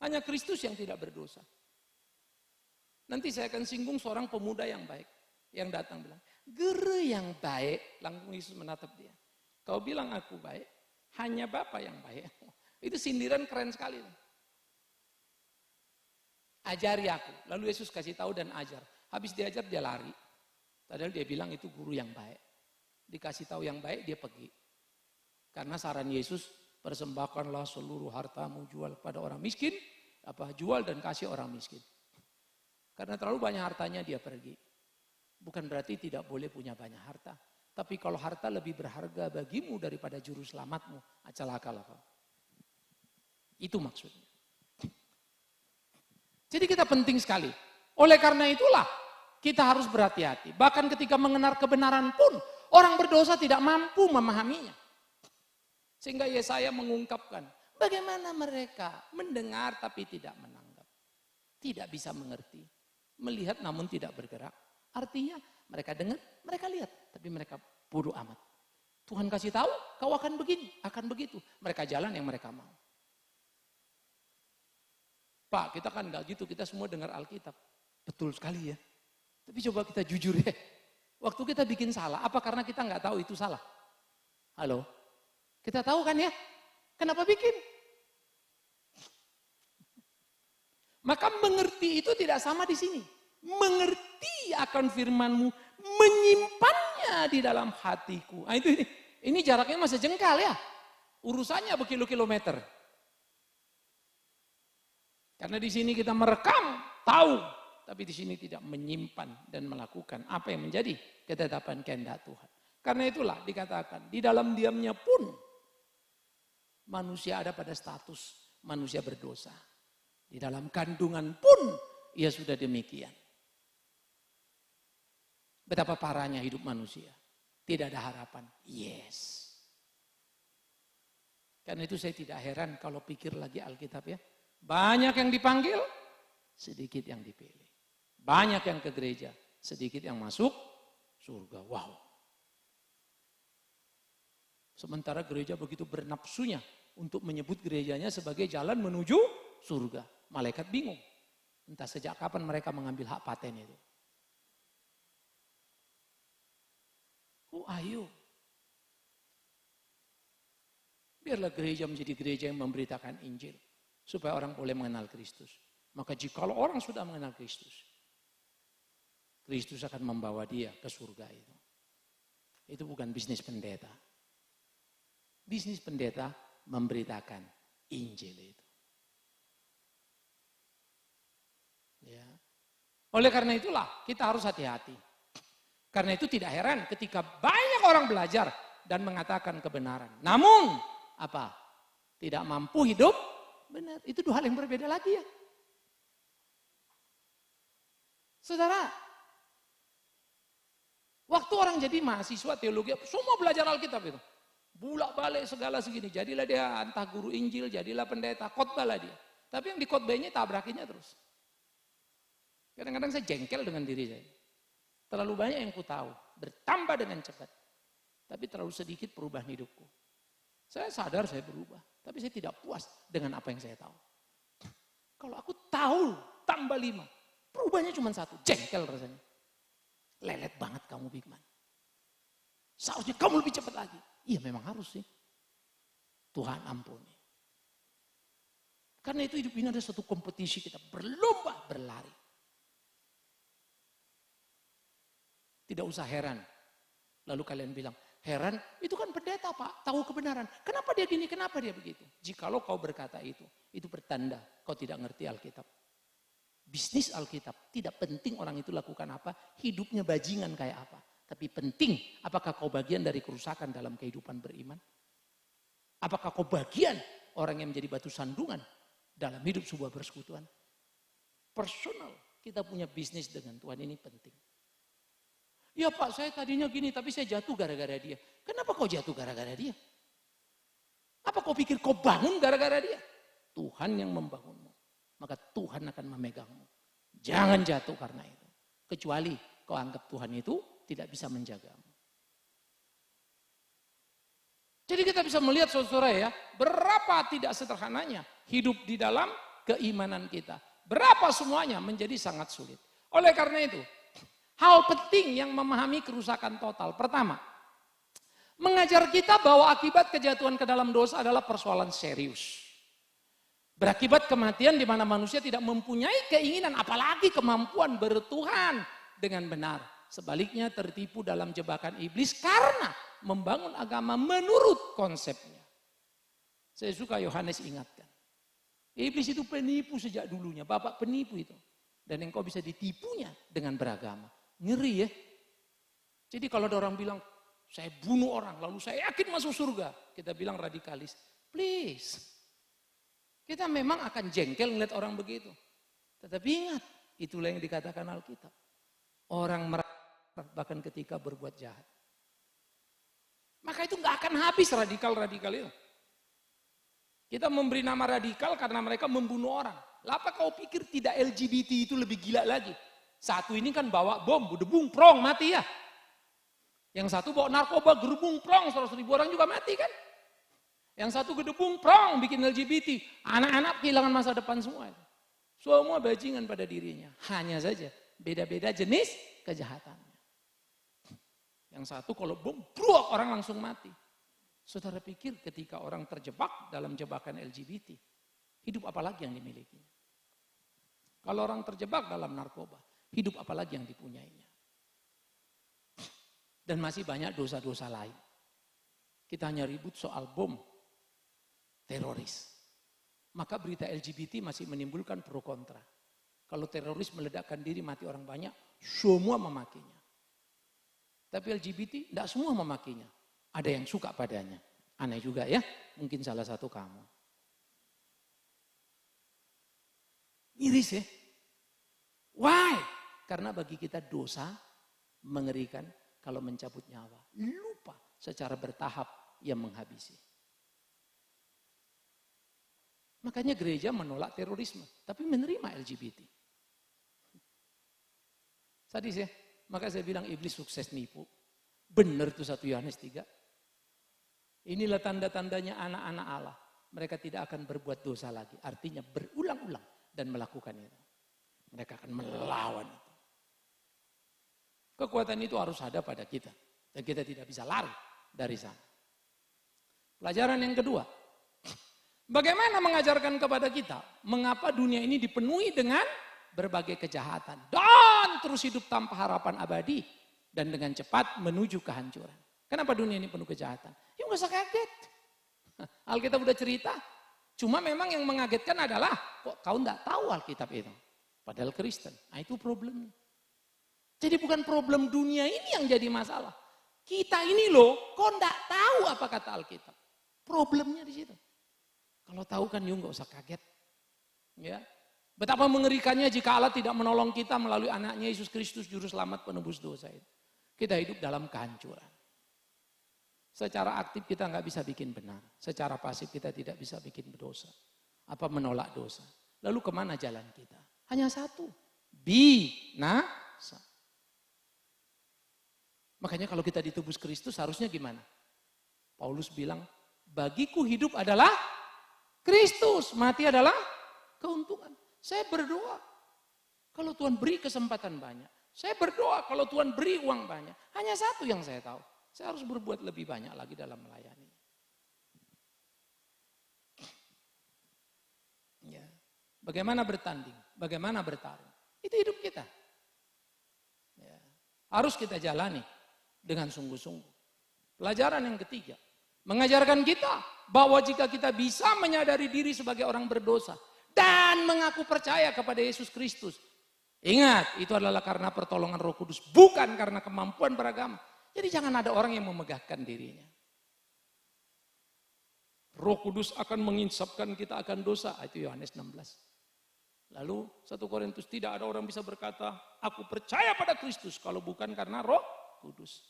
Hanya Kristus yang tidak berdosa. Nanti saya akan singgung seorang pemuda yang baik. Yang datang bilang, guru yang baik, langsung Yesus menatap dia. Kau bilang aku baik, hanya Bapa yang baik. Itu sindiran keren sekali. Ajari aku. Lalu Yesus kasih tahu dan ajar. Habis diajar dia lari. Padahal dia bilang itu guru yang baik. Dikasih tahu yang baik dia pergi. Karena saran Yesus, persembahkanlah seluruh hartamu jual pada orang miskin. Jual dan kasih orang miskin. Karena terlalu banyak hartanya dia pergi. Bukan berarti tidak boleh punya banyak harta. Tapi kalau harta lebih berharga bagimu daripada juru selamatmu, celakalah kau. Itu maksudnya. Jadi kita penting sekali. Oleh karena itulah kita harus berhati-hati. Bahkan ketika mengenal kebenaran pun, orang berdosa tidak mampu memahaminya. Sehingga Yesaya mengungkapkan, bagaimana mereka mendengar tapi tidak menanggap. Tidak bisa mengerti. Melihat namun tidak bergerak. Artinya mereka dengar, mereka lihat, tapi mereka bodoh amat. Tuhan kasih tahu, kau akan begini, akan begitu. Mereka jalan yang mereka mau. Pak, kita kan enggak gitu, kita semua dengar Alkitab. Betul sekali ya. Tapi coba kita jujur ya. Waktu kita bikin salah, apa karena kita enggak tahu itu salah? Halo? Kita tahu kan ya? Kenapa bikin? Maka mengerti itu tidak sama di sini. Mengerti akan firman-Mu, menyimpannya di dalam hatiku. Nah, ini jaraknya masih jengkal ya. Urusannya berkilo-kilometer. Karena di sini kita merekam, tahu, tapi di sini tidak menyimpan dan melakukan apa yang menjadi ketetapan kehendak Tuhan. Karena itulah dikatakan di dalam diamnya pun manusia ada pada status manusia berdosa. Di dalam kandungan pun ia sudah demikian. Betapa parahnya hidup manusia. Tidak ada harapan. Yes. Karena itu saya tidak heran kalau pikir lagi Alkitab ya. Banyak yang dipanggil, sedikit yang dipilih. Banyak yang ke gereja, sedikit yang masuk surga. Wow. Sementara gereja begitu bernapsunya untuk menyebut gerejanya sebagai jalan menuju surga. Malaikat bingung. Entah sejak kapan mereka mengambil hak paten itu. Oh ayo. Biarlah gereja menjadi gereja yang memberitakan Injil. Supaya orang boleh mengenal Kristus. Maka jikalau orang sudah mengenal Kristus. Kristus akan membawa dia ke surga itu. Itu bukan bisnis pendeta. Bisnis pendeta memberitakan Injil itu. Ya. Oleh karena itulah kita harus hati-hati. Karena itu tidak heran ketika banyak orang belajar dan mengatakan kebenaran. Namun apa? Tidak mampu hidup benar. Itu dua hal yang berbeda lagi ya. Saudara, waktu orang jadi mahasiswa teologi, semua belajar Alkitab itu. Bulak-balik segala segini. Jadilah dia entah guru Injil, jadilah pendeta, khotbahlah dia. Tapi yang dikhotbahnya tabrakinya terus. Kadang-kadang saya jengkel dengan diri saya. Terlalu banyak yang ku tahu, bertambah dengan cepat. Tapi terlalu sedikit perubahan hidupku. Saya sadar saya berubah, tapi saya tidak puas dengan apa yang saya tahu. Kalau aku tahu tambah 5, perubahannya cuma 1, jengkel rasanya. Lelet banget kamu Bigman. Seharusnya kamu lebih cepat lagi. Iya memang harus sih. Tuhan ampuni. Karena itu hidup ini ada suatu kompetisi, kita berlomba berlari. Tidak usah heran. Lalu kalian bilang, heran itu kan pendeta Pak, tahu kebenaran. Kenapa dia gini, kenapa dia begitu? Jikalau kau berkata itu bertanda kau tidak ngerti Alkitab. Bisnis Alkitab, tidak penting orang itu lakukan apa, hidupnya bajingan kayak apa. Tapi penting, apakah kau bagian dari kerusakan dalam kehidupan beriman? Apakah kau bagian orang yang menjadi batu sandungan dalam hidup sebuah persekutuan? Personal, kita punya bisnis dengan Tuhan ini penting. Ya Pak, saya tadinya gini, tapi saya jatuh gara-gara dia. Kenapa kau jatuh gara-gara dia? Apa kau pikir kau bangun gara-gara dia? Tuhan yang membangunmu. Maka Tuhan akan memegangmu. Jangan jatuh karena itu. Kecuali kau anggap Tuhan itu tidak bisa menjagamu. Jadi kita bisa melihat saudara ya, berapa tidak sederhananya hidup di dalam keimanan kita. Berapa semuanya menjadi sangat sulit. Oleh karena itu, hal penting yang memahami kerusakan total. Pertama, mengajar kita bahwa akibat kejatuhan ke dalam dosa adalah persoalan serius. Berakibat kematian di mana manusia tidak mempunyai keinginan, apalagi kemampuan bertuhan dengan benar. Sebaliknya tertipu dalam jebakan iblis karena membangun agama menurut konsepnya. Saya suka Yohanes ingatkan. Iblis itu penipu sejak dulunya, bapak penipu itu. Dan engkau bisa ditipunya dengan beragama. Ngeri ya. Jadi kalau ada orang bilang, saya bunuh orang, lalu saya yakin masuk surga. Kita bilang radikalis. Please. Kita memang akan jengkel ngeliat orang begitu. Tetapi ingat, itulah yang dikatakan Alkitab. Orang merasa bahkan ketika berbuat jahat. Maka itu gak akan habis radikal-radikal itu. Kita memberi nama radikal karena mereka membunuh orang. Lah apa kau pikir tidak LGBT itu lebih gila lagi? Satu ini kan bawa bom, gedebung, prong, mati ya. Yang satu bawa narkoba, gedebung, prong, 100.000 orang juga mati kan. Yang satu gedebung, prong, bikin LGBT. Anak-anak kehilangan masa depan semua. Semua bajingan pada dirinya. Hanya saja beda-beda jenis kejahatannya. Yang satu kalau bom, brok, orang langsung mati. Saudara pikir ketika orang terjebak dalam jebakan LGBT, hidup apa lagi yang dimilikinya? Kalau orang terjebak dalam narkoba, hidup apa lagi yang dipunyainya? Dan masih banyak dosa-dosa lain. Kita hanya ribut soal bom, teroris. Maka berita LGBT masih menimbulkan pro kontra. Kalau teroris meledakkan diri mati orang banyak, semua memakinya. Tapi LGBT tidak semua memakinya. Ada yang suka padanya. Aneh juga ya, mungkin salah satu kamu. Miris ya. Why? Karena bagi kita dosa mengerikan kalau mencabut nyawa. Lupa secara bertahap yang menghabisi. Makanya gereja menolak terorisme, tapi menerima LGBT. Sadis ya, maka saya bilang iblis sukses nipu. Benar tuh 1 Yohanes 3. Inilah tanda-tandanya anak-anak Allah. Mereka tidak akan berbuat dosa lagi. Artinya berulang-ulang dan melakukan itu. Mereka akan melawan itu. Kekuatan itu harus ada pada kita. Dan kita tidak bisa lari dari sana. Pelajaran yang kedua. Bagaimana mengajarkan kepada kita. Mengapa dunia ini dipenuhi dengan berbagai kejahatan. Dan terus hidup tanpa harapan abadi. Dan dengan cepat menuju kehancuran. Kenapa dunia ini penuh kejahatan? Ya nggak usah kaget. Alkitab udah cerita. Cuma memang yang mengagetkan adalah, kok kau nggak tahu Alkitab itu? Padahal Kristen. Nah itu problemnya. Jadi bukan problem dunia ini yang jadi masalah. Kita ini loh, kok enggak tahu apa kata Alkitab. Problemnya di situ. Kalau tahu kan you nggak usah kaget. Ya. Betapa mengerikannya jika Allah tidak menolong kita melalui anaknya Yesus Kristus juru selamat penebus dosa itu. Kita hidup dalam kehancuran. Secara aktif kita nggak bisa bikin benar. Secara pasif kita tidak bisa bikin berdosa. Apa menolak dosa. Lalu kemana jalan kita? Hanya satu. Binasa. Makanya kalau kita ditebus Kristus harusnya gimana? Paulus bilang, bagiku hidup adalah Kristus. Mati adalah keuntungan. Saya berdoa. Kalau Tuhan beri kesempatan banyak. Saya berdoa kalau Tuhan beri uang banyak. Hanya satu yang saya tahu. Saya harus berbuat lebih banyak lagi dalam melayani. Ya. Bagaimana bertanding? Bagaimana bertarung? Itu hidup kita. Ya. Harus kita jalani dengan sungguh-sungguh. Pelajaran yang ketiga. Mengajarkan kita bahwa jika kita bisa menyadari diri sebagai orang berdosa. Dan mengaku percaya kepada Yesus Kristus. Ingat, itu adalah karena pertolongan Roh Kudus. Bukan karena kemampuan beragama. Jadi jangan ada orang yang memegahkan dirinya. Roh Kudus akan menginsapkan kita akan dosa. Itu Yohanes 16. Lalu 1 Korintus, tidak ada orang bisa berkata, aku percaya pada Kristus. Kalau bukan karena Roh Kudus.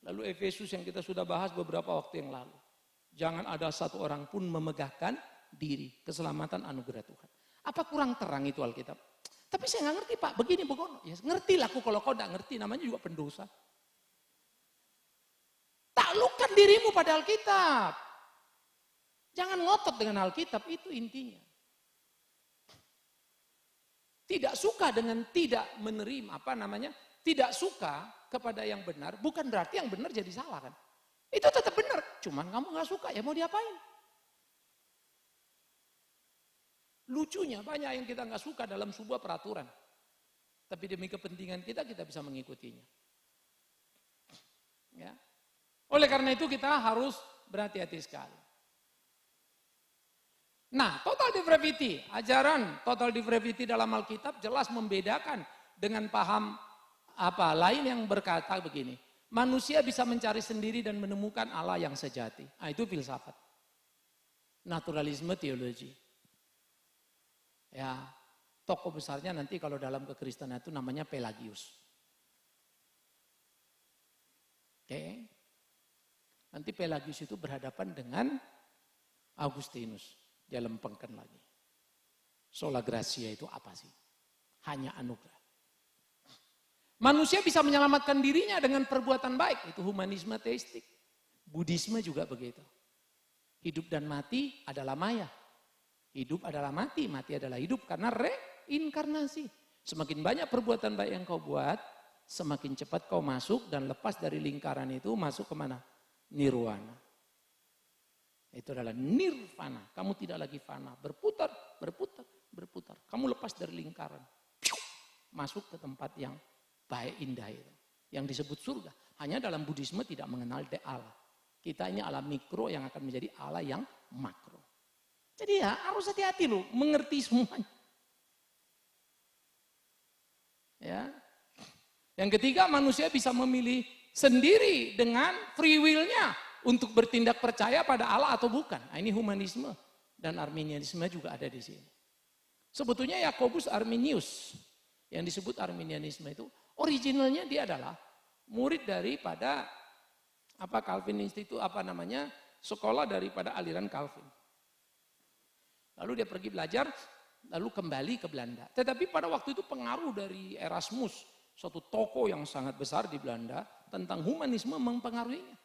Lalu Efesus yang kita sudah bahas beberapa waktu yang lalu. Jangan ada satu orang pun memegahkan diri. Keselamatan anugerah Tuhan. Apa kurang terang itu Alkitab? Tapi saya nggak ngerti Pak, begini begono. Ya ngerti lah aku, kalau kau nggak ngerti namanya juga pendosa. Taklukkan dirimu pada Alkitab. Jangan ngotot dengan Alkitab, itu intinya. Tidak suka dengan tidak menerima, tidak suka kepada yang benar, bukan berarti yang benar jadi salah kan. Itu tetap benar, cuman kamu nggak suka, ya mau diapain? Lucunya banyak yang kita nggak suka dalam sebuah peraturan. Tapi demi kepentingan kita bisa mengikutinya. Ya. Oleh karena itu kita harus berhati-hati sekali. Nah, total depravity, ajaran total depravity dalam Alkitab jelas membedakan dengan paham lain yang berkata begini. Manusia bisa mencari sendiri dan menemukan Allah yang sejati. Nah, itu filsafat. Naturalisme teologi. Ya, tokoh besarnya nanti kalau dalam kekristenan itu namanya Pelagius. Oke. Nanti Pelagius itu berhadapan dengan Agustinus. Dia lempengkan lagi. Sola Gratia itu apa sih? Hanya anugerah. Manusia bisa menyelamatkan dirinya dengan perbuatan baik. Itu humanisme teistik. Buddhisme juga begitu. Hidup dan mati adalah maya. Hidup adalah mati, mati adalah hidup. Karena reinkarnasi. Semakin banyak perbuatan baik yang kau buat, semakin cepat kau masuk dan lepas dari lingkaran itu masuk kemana? Nirwana. Itu adalah nirvana. Kamu tidak lagi fana. Berputar, berputar, berputar. Kamu lepas dari lingkaran. Masuk ke tempat yang baik, indah itu. Yang disebut surga. Hanya dalam Buddhisme tidak mengenal Allah. Kita ini Allah mikro yang akan menjadi Allah yang makro. Jadi ya harus hati-hati loh. Mengerti semuanya. Ya. Yang ketiga, manusia bisa memilih sendiri dengan free will-nya untuk bertindak percaya pada Allah atau bukan. Nah, ini humanisme dan Arminianisme juga ada di sini. Sebetulnya Yakobus Arminius yang disebut Arminianisme itu originalnya dia adalah murid daripada Calvin Institute sekolah daripada aliran Calvin. Lalu dia pergi belajar, lalu kembali ke Belanda. Tetapi pada waktu itu pengaruh dari Erasmus, suatu tokoh yang sangat besar di Belanda tentang humanisme mempengaruhinya.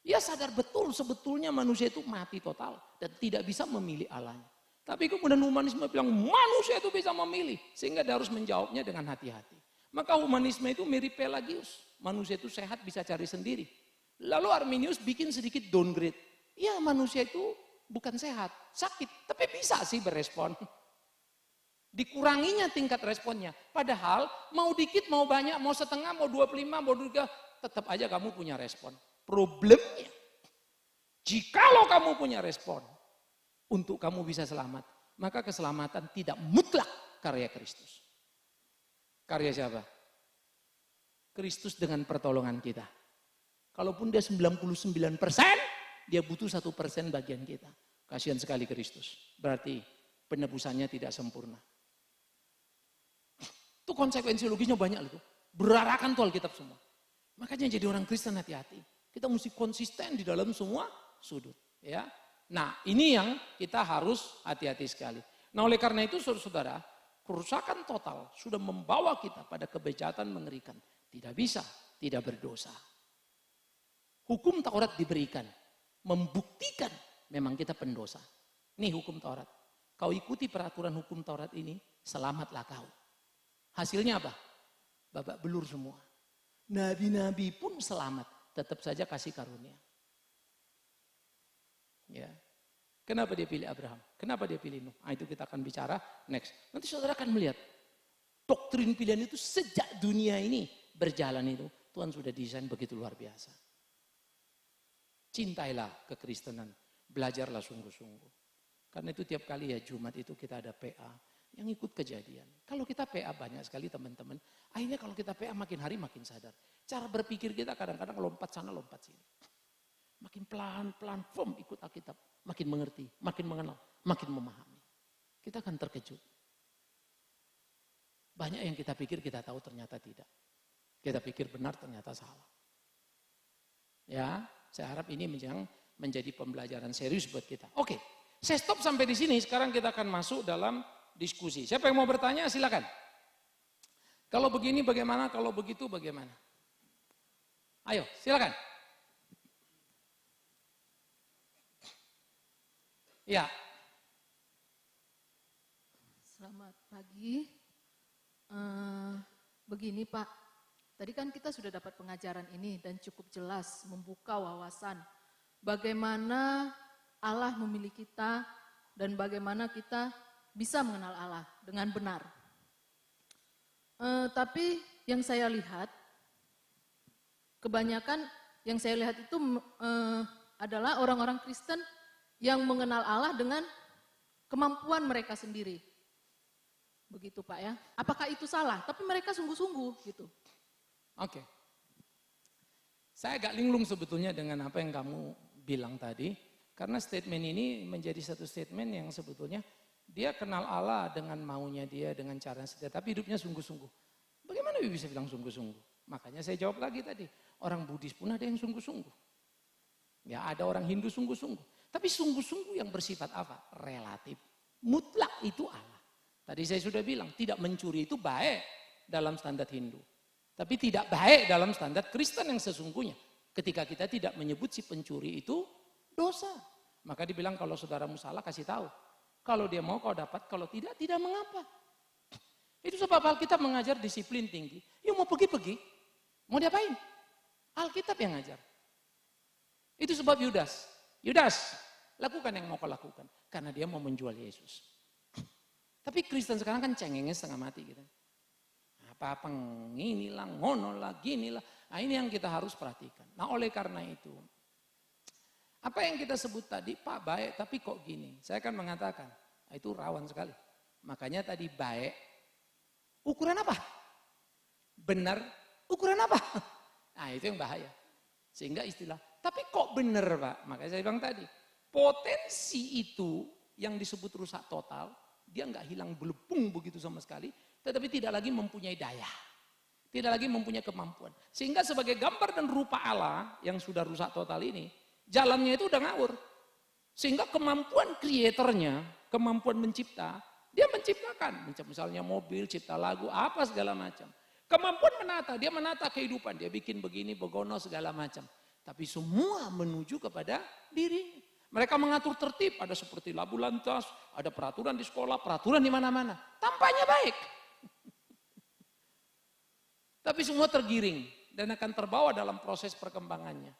Dia sadar betul sebetulnya manusia itu mati total dan tidak bisa memilih Allahnya. Tapi kemudian humanisme bilang manusia itu bisa memilih, sehingga dia harus menjawabnya dengan hati-hati. Maka humanisme itu mirip Pelagius, manusia itu sehat bisa cari sendiri. Lalu Arminius bikin sedikit downgrade. Ya manusia itu bukan sehat, sakit, tapi bisa sih berespon. Dikuranginya tingkat responnya. Padahal mau dikit, mau banyak, mau setengah, mau 25, mau 2, tetap aja kamu punya respon. Problemnya, jikalau kamu punya respon untuk kamu bisa selamat, maka keselamatan tidak mutlak karya Kristus. Karya siapa? Kristus dengan pertolongan kita. Kalaupun dia 99%, dia butuh 1% bagian kita. Kasihan sekali Kristus. Berarti penebusannya tidak sempurna. Itu konsekuensi logisnya banyak loh. Berarakan tuh Alkitab semua. Makanya jadi orang Kristen hati-hati. Kita mesti konsisten di dalam semua sudut. Ya. Nah ini yang kita harus hati-hati sekali. Nah oleh karena itu saudara-saudara, kerusakan total sudah membawa kita pada kebejatan mengerikan. Tidak bisa, tidak berdosa. Hukum Taurat diberikan, membuktikan memang kita pendosa. Ini hukum Taurat. Kau ikuti peraturan hukum Taurat ini, selamatlah kau. Hasilnya apa? Babak belur semua. Nabi-nabi pun selamat, tetap saja kasih karunia. Ya. Kenapa dia pilih Abraham? Kenapa dia pilih Nuh? Nah, itu kita akan bicara next. Nanti saudara akan melihat doktrin pilihan itu sejak dunia ini berjalan itu Tuhan sudah desain begitu luar biasa. Cintailah kekristenan, belajarlah sungguh-sungguh. Karena itu tiap kali ya Jumat itu kita ada PA yang ikut kejadian. Kalau kita PA banyak sekali teman-teman, akhirnya kalau kita PA makin hari makin sadar. Cara berpikir kita kadang-kadang lompat sana lompat sini. Makin pelan-pelan, ikut Alkitab. Makin mengerti, makin mengenal, makin memahami. Kita akan terkejut. Banyak yang kita pikir kita tahu ternyata tidak. Kita pikir benar ternyata salah. Ya, saya harap ini menjadi pembelajaran serius buat kita. Oke, saya stop sampai di sini. Sekarang kita akan masuk dalam diskusi. Siapa yang mau bertanya silakan. Kalau begini bagaimana, kalau begitu bagaimana? Ayo, silakan. Ya. Selamat pagi. Begini Pak, tadi kan kita sudah dapat pengajaran ini dan cukup jelas membuka wawasan bagaimana Allah memilih kita dan bagaimana kita bisa mengenal Allah dengan benar. Tapi yang saya lihat, kebanyakan yang saya lihat itu adalah orang-orang Kristen yang mengenal Allah dengan kemampuan mereka sendiri. Begitu Pak ya. Apakah itu salah? Tapi mereka sungguh-sungguh gitu. Oke. Saya agak linglung sebetulnya dengan apa yang kamu bilang tadi. Karena statement ini menjadi satu statement yang sebetulnya dia kenal Allah dengan maunya dia, dengan cara setia. Tapi hidupnya sungguh-sungguh. Bagaimana bisa bilang sungguh-sungguh? Makanya saya jawab lagi tadi. Orang Buddhis pun ada yang sungguh-sungguh. Ya ada orang Hindu sungguh-sungguh. Tapi sungguh-sungguh yang bersifat apa? Relatif. Mutlak itu Allah. Tadi saya sudah bilang, tidak mencuri itu baik dalam standar Hindu. Tapi tidak baik dalam standar Kristen yang sesungguhnya. Ketika kita tidak menyebut si pencuri itu dosa. Maka dibilang kalau saudaramu salah kasih tahu. Kalau dia mau kau dapat, kalau tidak, tidak mengapa. Itu sebab Alkitab mengajar disiplin tinggi. Ya mau pergi-pergi. Mau diapain? Alkitab yang ngajar. Itu sebab Yudas. Yudas, lakukan yang mau kau lakukan. Karena dia mau menjual Yesus. Tapi Kristen sekarang kan cengengnya setengah mati gitu. Apa-apa inilah, ngono lah, ginilah. Nah ini yang kita harus perhatikan. Nah oleh karena itu, apa yang kita sebut tadi, Pak baik tapi kok gini. Saya akan mengatakan, nah, itu rawan sekali. Makanya tadi baik, ukuran apa? Benar, ukuran apa? Nah itu yang bahaya. Sehingga istilah, tapi kok benar Pak? Makanya saya bilang tadi, potensi itu yang disebut rusak total, dia nggak hilang belepung begitu sama sekali, tetapi tidak lagi mempunyai daya. Tidak lagi mempunyai kemampuan. Sehingga sebagai gambar dan rupa Allah yang sudah rusak total ini, jalannya itu udah ngawur. Sehingga kemampuan kreatornya, kemampuan mencipta, dia menciptakan. Misalnya mobil, cipta lagu, apa segala macam. Kemampuan menata, dia menata kehidupan. Dia bikin begini, begono, segala macam. Tapi semua menuju kepada dirinya. Mereka mengatur tertib, ada seperti labu lantas, ada peraturan di sekolah, peraturan di mana-mana. Tampaknya baik. Tapi semua tergiring dan akan terbawa dalam proses perkembangannya.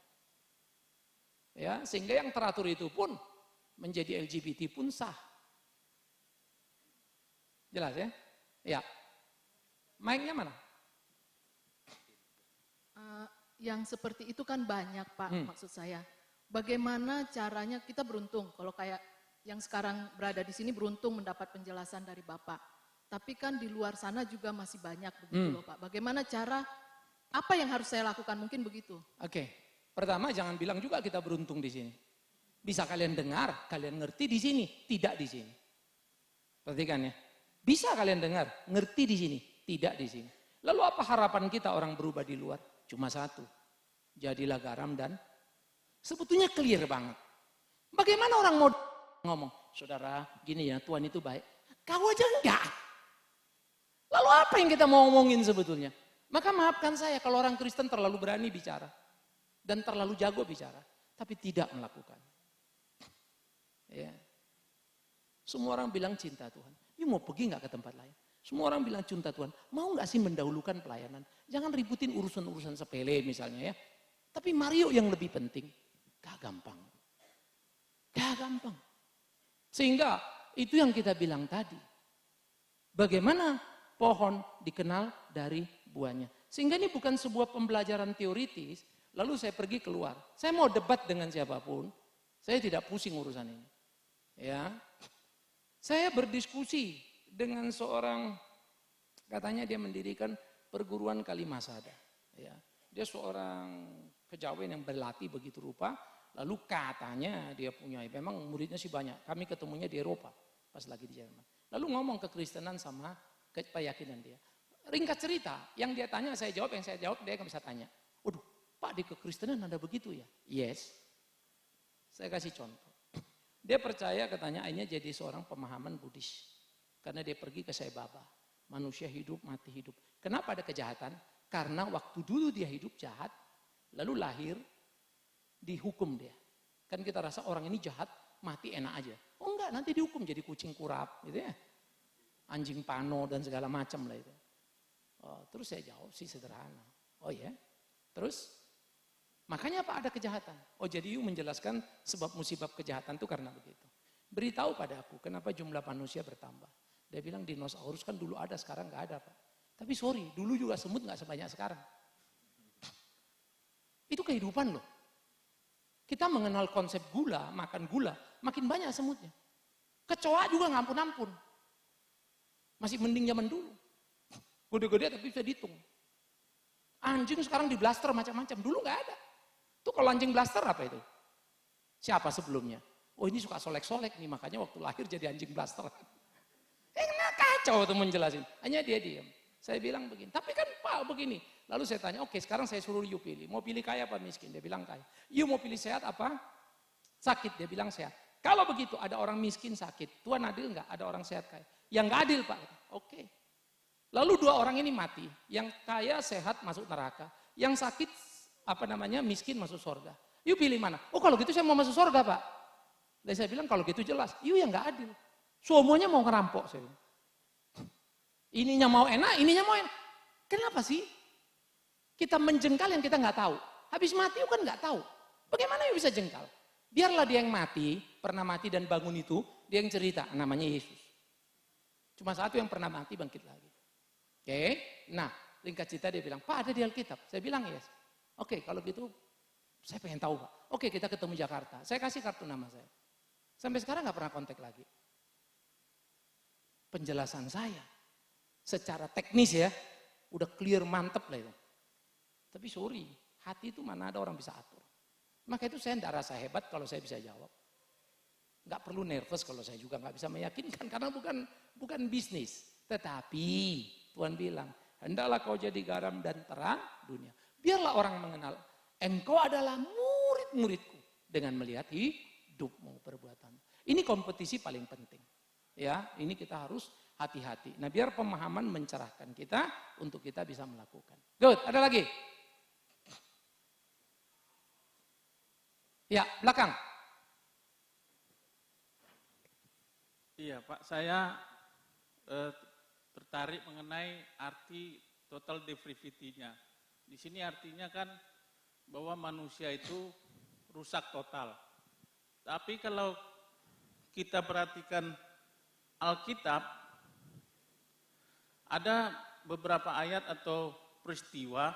Ya, sehingga yang teratur itu pun menjadi LGBT pun sah. Jelas ya? Ya. Mic-nya mana? Yang seperti itu kan banyak Pak, maksud saya. Bagaimana caranya kita beruntung, kalau kayak yang sekarang berada di sini beruntung mendapat penjelasan dari Bapak. Tapi kan di luar sana juga masih banyak begitu loh Pak. Bagaimana cara, apa yang harus saya lakukan? Mungkin begitu. Oke. Pertama jangan bilang juga kita beruntung di sini. Bisa kalian dengar, kalian ngerti di sini, tidak di sini. Perhatikan ya. Bisa kalian dengar, ngerti di sini, tidak di sini. Lalu apa harapan kita orang berubah di luar? Cuma satu. Jadilah garam dan sebetulnya clear banget. Bagaimana orang mau ngomong, saudara gini ya, Tuhan itu baik. Kau aja enggak. Lalu apa yang kita mau ngomongin sebetulnya? Maka maafkan saya kalau orang Kristen terlalu berani bicara. Dan terlalu jago bicara. Tapi tidak melakukan. Ya. Semua orang bilang cinta Tuhan. You mau pergi nggak ke tempat lain? Semua orang bilang cinta Tuhan. Mau nggak sih mendahulukan pelayanan? Jangan ributin urusan-urusan sepele misalnya ya. Tapi Mario yang lebih penting. Gak gampang. Gak gampang. Sehingga itu yang kita bilang tadi. Bagaimana pohon dikenal dari buahnya. Sehingga ini bukan sebuah pembelajaran teoritis. Lalu saya pergi keluar. Saya mau debat dengan siapapun. Saya tidak pusing urusan ini. Ya, saya berdiskusi dengan seorang, katanya dia mendirikan perguruan Kalimasada. Ya, dia seorang kejawen yang berlatih begitu rupa. Lalu katanya dia punya, memang muridnya sih banyak. Kami ketemunya di Eropa pas lagi di Jerman. Lalu ngomong kekristenan sama keyakinan dia. Ringkat cerita, yang dia tanya saya jawab, yang saya jawab dia bisa tanya. Waduh, Pak di kekristenan ada begitu ya? Yes. Saya kasih contoh. Dia percaya katanya akhirnya jadi seorang pemahaman Buddhis. Karena dia pergi ke Sai Baba. Manusia hidup, mati hidup. Kenapa ada kejahatan? Karena waktu dulu dia hidup jahat, lalu lahir, dihukum dia. Kan kita rasa orang ini jahat, mati enak aja. Oh enggak, nanti dihukum jadi kucing kurap gitu ya. Anjing pano dan segala macam lah itu. Oh, terus saya jawab sih sederhana. Oh ya, terus? Makanya apa ada kejahatan? Oh jadi you menjelaskan sebab musibab kejahatan itu karena begitu. Beritahu pada aku kenapa jumlah manusia bertambah. Dia bilang dinosaurus kan dulu ada sekarang gak ada Pak. Tapi sorry dulu juga semut gak sebanyak sekarang. Itu kehidupan loh. Kita mengenal konsep gula, makan gula, makin banyak semutnya. Kecoa juga gak ampun-ampun. Masih mending zaman dulu. Gede-gede tapi bisa dihitung. Anjing sekarang di blaster macam-macam, dulu gak ada. Tuh kalau anjing blaster apa itu? Siapa sebelumnya? Oh ini suka solek-solek nih, makanya waktu lahir jadi anjing blaster. Kacau tuh menjelasin. Hanya dia diam. Saya bilang begini, tapi kan Pak begini. Lalu saya tanya, oke sekarang saya suruh you pilih. Mau pilih kaya apa miskin? Dia bilang kaya. You mau pilih sehat apa? Sakit, dia bilang sehat. Kalau begitu ada orang miskin sakit, Tuhan adil nggak? Ada orang sehat kaya. Yang nggak adil Pak. Oke. Lalu dua orang ini mati. Yang kaya sehat masuk neraka. Yang sakit miskin masuk surga. You pilih mana? Oh kalau gitu saya mau masuk surga Pak. Dan saya bilang kalau gitu jelas. You yang nggak adil. Semuanya mau ngerampok saya bilang. Ininya mau enak, ininya mau enak. Kenapa sih? Kita menjengkal yang kita nggak tahu. Habis mati you kan nggak tahu. Bagaimana you bisa jengkal? Biarlah dia yang mati, pernah mati dan bangun itu, dia yang cerita, namanya Yesus. Cuma satu yang pernah mati bangkit lagi. Oke, nah ringkat cerita dia bilang, Pak ada di Alkitab. Saya bilang yes. Oke, kalau gitu saya pengen tahu Pak. Oke, kita ketemu Jakarta. Saya kasih kartu nama saya. Sampai sekarang nggak pernah kontak lagi. Penjelasan saya secara teknis ya, udah clear mantep lah itu. Tapi sorry, hati itu mana ada orang bisa atur. Maka itu saya tidak rasa hebat kalau saya bisa jawab. Nggak perlu nervous kalau saya juga nggak bisa meyakinkan karena bukan bisnis. Tetapi Tuhan bilang, hendaklah kau jadi garam dan terang dunia. Biarlah orang mengenal, engkau adalah murid-muridku dengan melihat hidupmu, perbuatanmu. Ini kompetisi paling penting. Ya, ini kita harus hati-hati. Nah, biar pemahaman mencerahkan kita untuk kita bisa melakukan. Good, ada lagi? Ya, belakang. Iya Pak, saya tertarik mengenai arti total depravity-nya. Di sini artinya kan bahwa manusia itu rusak total. Tapi kalau kita perhatikan Alkitab, ada beberapa ayat atau peristiwa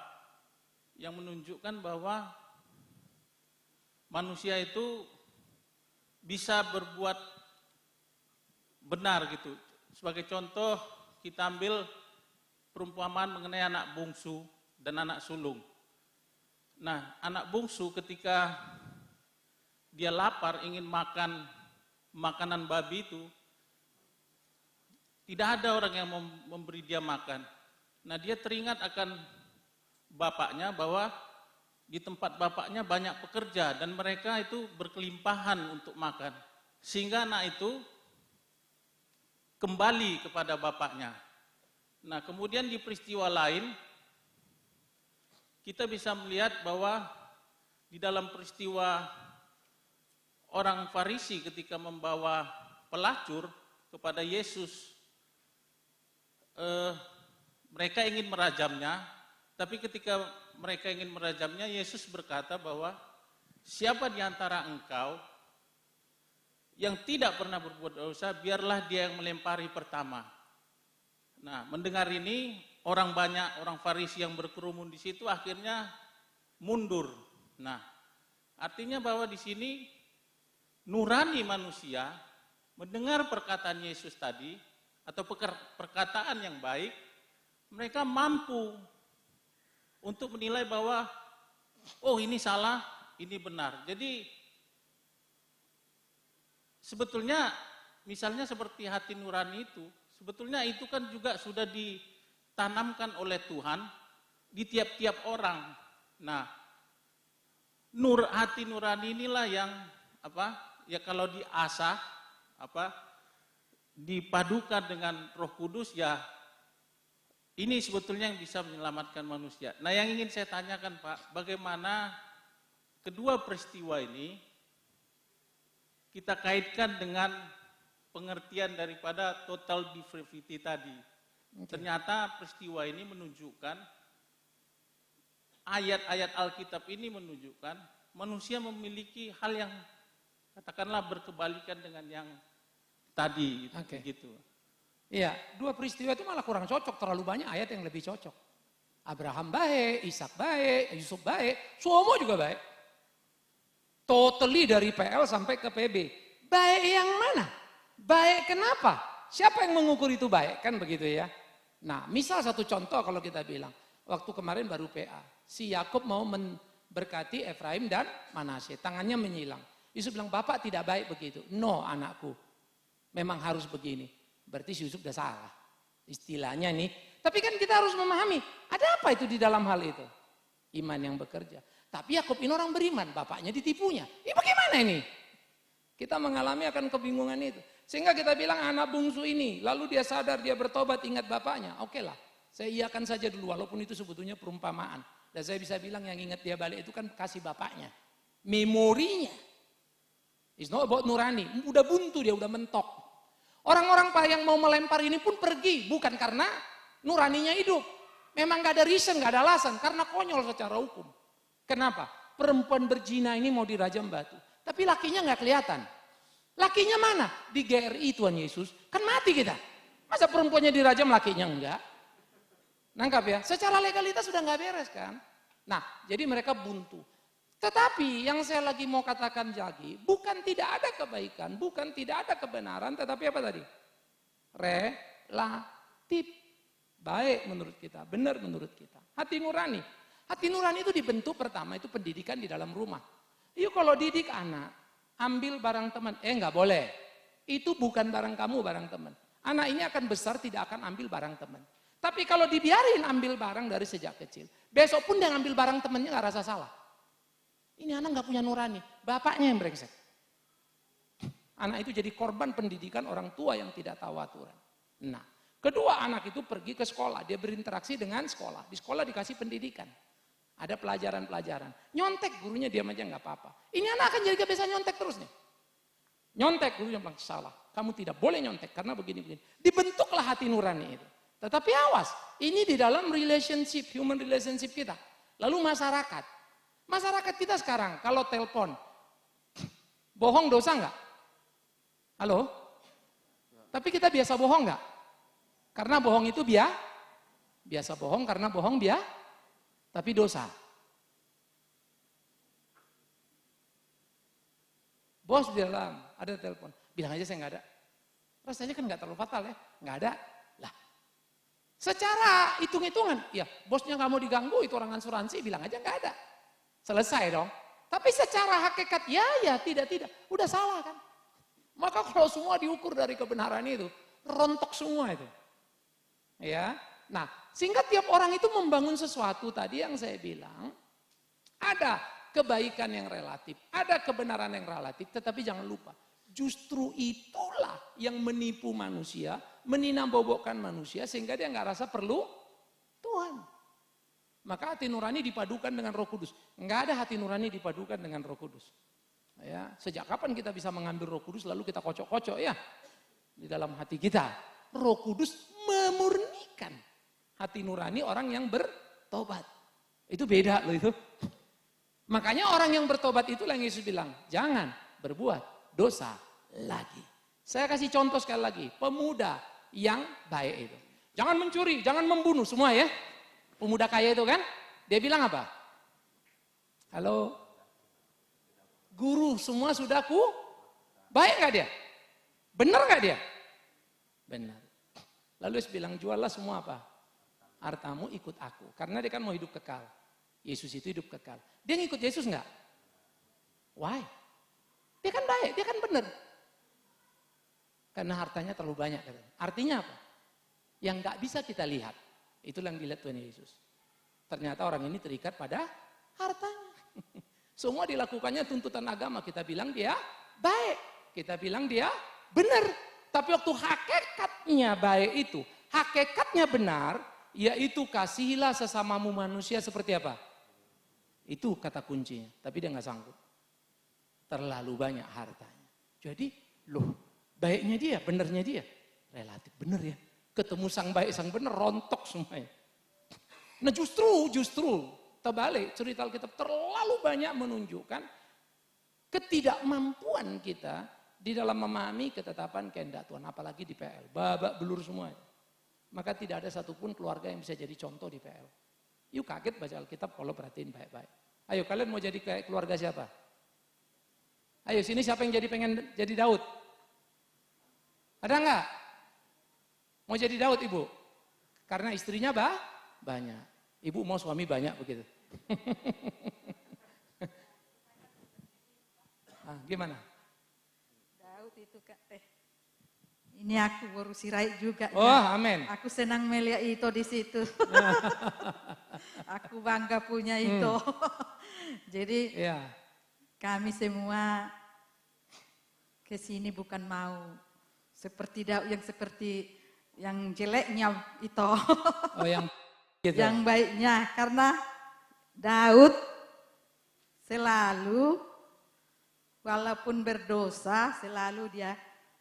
yang menunjukkan bahwa manusia itu bisa berbuat benar gitu. Sebagai contoh kita ambil perumpamaan mengenai anak bungsu dan anak sulung. Nah, anak bungsu ketika dia lapar ingin makan makanan babi itu, tidak ada orang yang memberi dia makan. Nah, dia teringat akan bapaknya bahwa di tempat bapaknya banyak pekerja dan mereka itu berkelimpahan untuk makan. Sehingga anak itu kembali kepada bapaknya. Nah, kemudian di peristiwa lain kita bisa melihat bahwa di dalam peristiwa orang Farisi ketika membawa pelacur kepada Yesus, mereka ingin merajamnya, tapi ketika mereka ingin merajamnya, Yesus berkata bahwa siapa di antara engkau yang tidak pernah berbuat dosa, biarlah dia yang melempari pertama. Nah, mendengar ini, orang banyak, orang Farisi yang berkerumun di situ akhirnya mundur. Nah, artinya bahwa di sini nurani manusia mendengar perkataan Yesus tadi atau perkataan yang baik, mereka mampu untuk menilai bahwa oh ini salah, ini benar. Jadi sebetulnya misalnya seperti hati nurani itu, sebetulnya itu kan juga sudah ditanamkan oleh Tuhan di tiap-tiap orang. Nah, hati nurani inilah yang ya kalau diasah dipadukan dengan Roh Kudus, ya ini sebetulnya yang bisa menyelamatkan manusia. Nah, yang ingin saya tanyakan Pak, bagaimana kedua peristiwa ini kita kaitkan dengan pengertian daripada total depravity tadi. Ternyata peristiwa ini menunjukkan, ayat-ayat Alkitab ini menunjukkan manusia memiliki hal yang katakanlah berkebalikan dengan yang tadi gitu. Iya, dua peristiwa itu malah kurang cocok, terlalu banyak ayat yang lebih cocok. Abraham baik, Ishak baik, Yusuf baik, semua juga baik. Totally dari PL sampai ke PB. Baik yang mana? Baik kenapa? Siapa yang mengukur itu baik? Kan begitu ya. Nah, misal satu contoh kalau kita bilang, waktu kemarin baru PA, si Yakub mau memberkati Efraim dan Manasye, tangannya menyilang. Yusuf bilang, Bapak tidak baik begitu. No anakku, memang harus begini. Berarti si Yusuf udah salah. Istilahnya nih. Tapi kan kita harus memahami, ada apa itu di dalam hal itu? Iman yang bekerja. Tapi Yakub ini orang beriman, bapaknya ditipunya. Ini bagaimana ini? Kita mengalami akan kebingungan itu. Sehingga kita bilang anak bungsu ini, lalu dia sadar, dia bertobat, ingat bapaknya. Oke lah, saya iakan saja dulu, walaupun itu sebetulnya perumpamaan. Dan saya bisa bilang yang ingat dia balik itu kan kasih bapaknya. Memorinya. It's not about nurani, udah buntu dia, udah mentok. Orang-orang yang mau melempar ini pun pergi, bukan karena nuraninya hidup. Memang gak ada reason, gak ada alasan, karena konyol secara hukum. Kenapa? Perempuan berzina ini mau dirajam batu. Tapi lakinya gak kelihatan. Lakinya mana? Di GRI Tuhan Yesus, kan mati kita. Masa perempuannya dirajam, lakinya enggak? Nangkap ya? Secara legalitas sudah gak beres kan? Nah, jadi mereka buntu. Tetapi yang saya lagi mau katakan lagi, bukan tidak ada kebaikan, bukan tidak ada kebenaran, tetapi apa tadi? Relatif. Baik menurut kita, benar menurut kita. Hati nurani. Hati nurani itu dibentuk pertama, itu pendidikan di dalam rumah. Yuk kalau didik anak, ambil barang teman. Enggak boleh. Itu bukan barang kamu, barang teman. Anak ini akan besar tidak akan ambil barang teman. Tapi kalau dibiarin ambil barang dari sejak kecil, besok pun dia ngambil barang temannya gak rasa salah. Ini anak gak punya nurani, bapaknya yang brengsek. Anak itu jadi korban pendidikan orang tua yang tidak tahu aturan. Nah, kedua anak itu pergi ke sekolah, dia berinteraksi dengan sekolah. Di sekolah dikasih pendidikan. Ada pelajaran-pelajaran. Nyontek gurunya diam aja gak apa-apa. Ini anak akan jadi kebiasaan nyontek terus nih. Nyontek gurunya bilang salah. Kamu tidak boleh nyontek karena begini-begini. Dibentuklah hati nurani itu. Tetapi awas, ini di dalam relationship, human relationship kita. Lalu masyarakat. Masyarakat kita sekarang kalau telepon, bohong dosa enggak? Halo? Tapi kita biasa bohong enggak? Karena bohong itu biasa bohong karena bohong tapi dosa. Bos di dalam, ada telepon, bilang aja saya enggak ada. Rasanya kan enggak terlalu fatal ya, enggak ada. Lah, Secara hitung-hitungan, ya bosnya nggak mau diganggu, itu orang asuransi bilang aja nggak ada. Selesai dong. Tapi secara hakikat, ya tidak. Udah salah kan. Maka kalau semua diukur dari kebenaran itu, rontok semua itu. Ya, nah sehingga tiap orang itu membangun sesuatu tadi yang saya bilang, ada kebaikan yang relatif, ada kebenaran yang relatif, tetapi jangan lupa, justru itulah yang menipu manusia, meninambobokkan manusia sehingga dia nggak rasa perlu Tuhan. Maka hati nurani dipadukan dengan Roh Kudus. Nggak ada hati nurani dipadukan dengan Roh Kudus. Ya, sejak kapan kita bisa mengambil Roh Kudus lalu kita kocok-kocok ya di dalam hati kita? Roh Kudus memurnikan hati nurani orang yang bertobat. Itu beda loh itu. Makanya orang yang bertobat itu yang Yesus bilang, jangan berbuat dosa lagi. Saya kasih contoh sekali lagi, pemuda yang baik itu. Jangan mencuri, jangan membunuh semua ya. Pemuda kaya itu kan, dia bilang apa? Halo, guru semua sudah baik gak dia? Benar gak dia? Benar. Lalu Yesus bilang, juallah semua apa? Hartamu ikut aku. Karena dia kan mau hidup kekal. Yesus itu hidup kekal. Dia ngikut Yesus enggak? Why? Dia kan baik, dia kan benar. Karena hartanya terlalu banyak. Artinya apa? Yang enggak bisa kita lihat. Itulah yang dilihat Tuhan Yesus. Ternyata orang ini terikat pada hartanya. Semua dilakukannya tuntutan agama. Kita bilang dia baik. Kita bilang dia benar. Tapi waktu hakikatnya baik itu, hakikatnya benar, yaitu kasihilah sesamamu manusia seperti apa? Itu kata kuncinya. Tapi dia nggak sanggup. Terlalu banyak hartanya. Jadi loh, baiknya dia, benernya dia. Relatif bener ya. Ketemu sang baik, sang bener, rontok semuanya. Nah justru terbalik, cerita Alkitab terlalu banyak menunjukkan ketidakmampuan kita di dalam memahami ketetapan kehendak Tuhan. Apalagi di PL, babak belur semuanya. Maka tidak ada satupun keluarga yang bisa jadi contoh di PL. Yuk kaget baca Alkitab kalau perhatiin baik-baik. Ayo kalian mau jadi kayak keluarga siapa? Ayo sini siapa yang pengen jadi Daud? Ada enggak? Mau jadi Daud ibu? Karena istrinya banyak. Ibu mau suami banyak begitu. Gimana? Daud itu Kak Teh. Ini aku baru sirai juga. Oh, ya. amin. Aku senang melihat itu di situ. Aku bangga punya itu. Jadi ya. kami semua ke sini bukan mau seperti Daud yang jeleknya itu. Oh, yang gitu. Yang baiknya karena Daud selalu walaupun berdosa selalu dia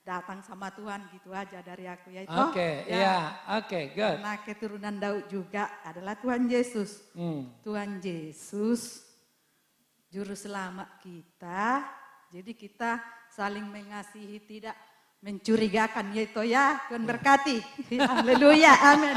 datang sama Tuhan, gitu aja dari aku ya itu. Oke, good. Karena keturunan Daud juga adalah Tuhan Yesus. Tuhan Yesus juru selamat kita. Jadi kita saling mengasihi, tidak mencurigakan yaitu ya. Tuhan berkati. Haleluya, amin.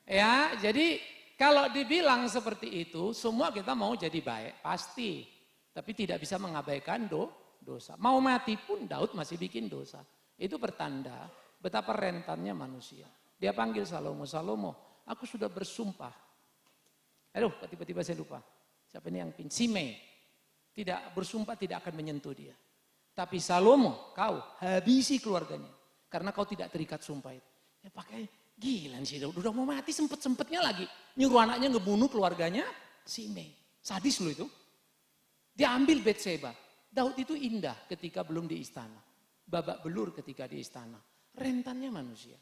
Ya, jadi kalau dibilang seperti itu, semua kita mau jadi baik, pasti. Tapi tidak bisa mengabaikan dosa. Mau mati pun Daud masih bikin dosa. Itu pertanda betapa rentannya manusia. Dia panggil Salomo, Salomo, aku sudah bersumpah. Aduh, tiba-tiba saya lupa. Siapa ini yang Simei. Tidak bersumpah tidak akan menyentuh dia. Tapi Salomo, kau habisi keluarganya. Karena kau tidak terikat sumpah itu. Ya pakai gila sih Daud, udah mau mati sempet-sempetnya lagi. Nyuruh anaknya ngebunuh keluarganya Simei. Sadis loh itu. Dia ambil Betseba. Daud itu indah ketika belum di istana. Babak belur ketika di istana. Rentannya manusia.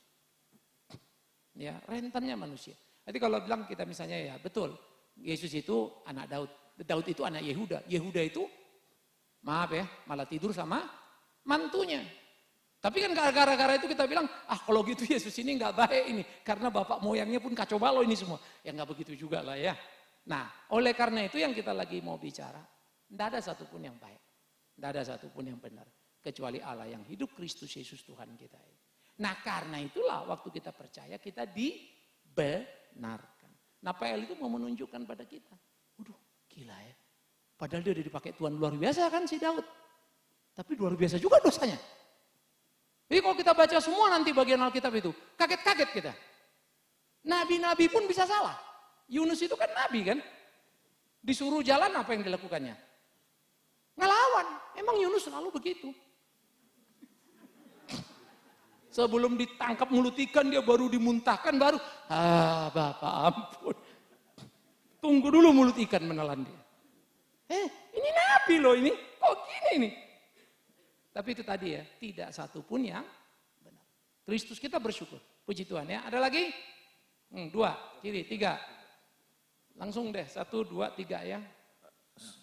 Ya, rentannya manusia. Nanti kalau bilang kita misalnya ya betul. Yesus itu anak Daud. Daud itu anak Yehuda. Yehuda itu maaf ya malah tidur sama mantunya. Tapi kan gara-gara itu kita bilang kalau gitu Yesus ini gak baik ini. Karena bapak moyangnya pun kacau balau ini semua. Ya gak begitu juga lah ya. Nah oleh karena itu yang kita lagi mau bicara. Tidak ada satupun yang baik. Tidak ada satupun yang benar. Kecuali Allah yang hidup, Kristus Yesus Tuhan kita. Nah karena itulah waktu kita percaya kita dibenarkan. Nah PL itu mau menunjukkan pada kita. Waduh gila ya. Padahal dia udah dipakai Tuhan luar biasa kan si Daud. Tapi luar biasa juga dosanya. Jadi kalau kita baca semua nanti bagian Alkitab itu, kaget-kaget kita. Nabi-nabi pun bisa salah. Yunus itu kan nabi kan. Disuruh jalan apa yang dilakukannya? Ngelawan. Emang Yunus selalu begitu. Sebelum ditangkap mulut ikan dia baru dimuntahkan baru. Bapak ampun. Tunggu dulu mulut ikan menelan dia. Ini nabi loh ini. Kok gini nih? Tapi itu tadi ya, tidak satu pun yang benar. Kristus kita bersyukur. Puji Tuhan ya. Ada lagi? 2, kiri, 3. Langsung deh, 1, 2, 3 ya.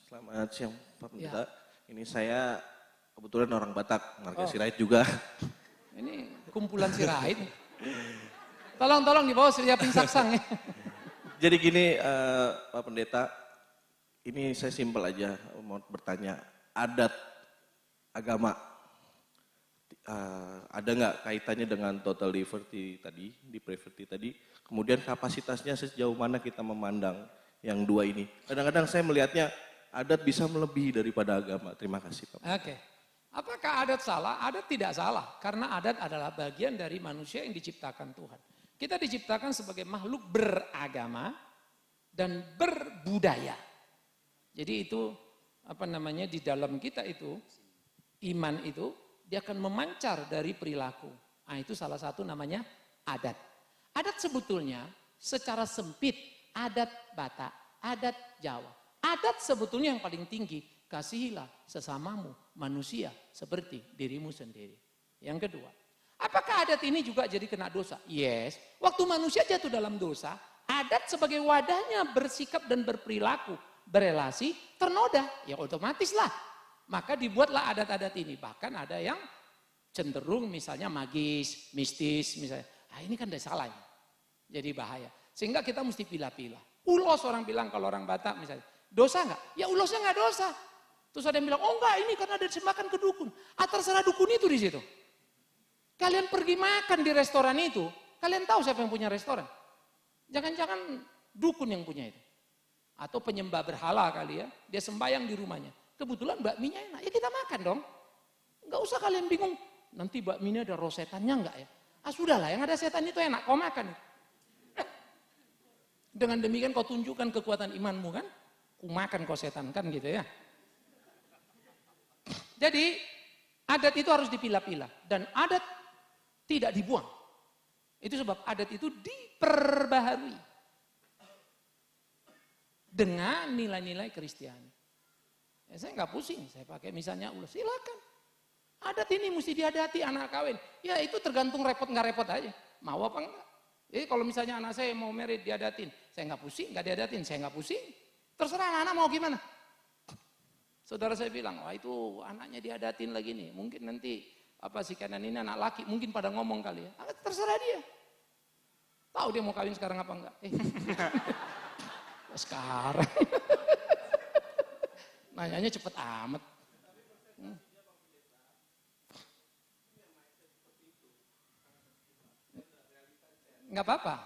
Selamat siang Pak Pendeta. Ya. Ini saya kebetulan orang Batak, marga Sirait juga. Ini kumpulan sirait. Tolong di bawah siapin saksang ya. Jadi gini Pak Pendeta, ini saya simpel aja mau bertanya. Adat agama, ada nggak kaitannya dengan total liberty tadi, di liberty tadi? Kemudian kapasitasnya sejauh mana kita memandang yang dua ini? Kadang-kadang saya melihatnya adat bisa melebihi daripada agama. Terima kasih Pak. Oke. Apakah adat salah? Adat tidak salah. Karena adat adalah bagian dari manusia yang diciptakan Tuhan. Kita diciptakan sebagai makhluk beragama dan berbudaya. Jadi itu di dalam kita itu, iman itu, dia akan memancar dari perilaku. Nah itu salah satu namanya adat. Adat sebetulnya secara sempit, adat Batak, adat Jawa. Adat sebetulnya yang paling tinggi, kasihilah sesamamu manusia seperti dirimu sendiri. Yang kedua, apakah adat ini juga jadi kena dosa? Yes, waktu manusia jatuh dalam dosa, adat sebagai wadahnya bersikap dan berperilaku, berelasi, ternoda, ya otomatis lah. Maka dibuatlah adat-adat ini. Bahkan ada yang cenderung misalnya magis, mistis misalnya. Ini kan udah salah ya. Jadi bahaya. Sehingga kita mesti pilah-pilah. Ulos orang bilang kalau orang Batak misalnya. Dosa enggak? Ya ulosnya enggak dosa. Terus ada yang bilang, oh enggak ini karena ada disematkan ke dukun. Terserah dukun itu di situ. Kalian pergi makan di restoran itu. Kalian tahu siapa yang punya restoran? Jangan-jangan dukun yang punya itu. Atau penyembah berhala kali ya. Dia sembahyang di rumahnya. Kebetulan bakminya enak. Ya kita makan dong. Enggak usah kalian bingung. Nanti bakminya ada roh setannya enggak ya? Sudahlah yang ada setan itu enak. Kau makan. Dengan demikian kau tunjukkan kekuatan imanmu kan. Ku makan kau setan kan gitu ya. Jadi adat itu harus dipilah-pilah. Dan adat tidak dibuang. Itu sebab adat itu diperbaharui. Dengan nilai-nilai Kristiani. Ya, saya nggak pusing, saya pakai misalnya ulas, silakan. Adat ini mesti diadati anak kawin. Ya itu tergantung repot nggak repot aja. Mau apa enggak. Jadi kalau misalnya anak saya mau merit diadatin, saya nggak pusing, nggak diadatin, saya nggak pusing. Terserah anak-anak mau gimana. Saudara saya bilang, wah itu anaknya diadatin lagi nih. Mungkin nanti si kanan ini anak laki, mungkin pada ngomong kali ya. Terserah dia. Tahu dia mau kawin sekarang apa enggak? Sekarang. Nanyanya cepet amat. Enggak apa-apa.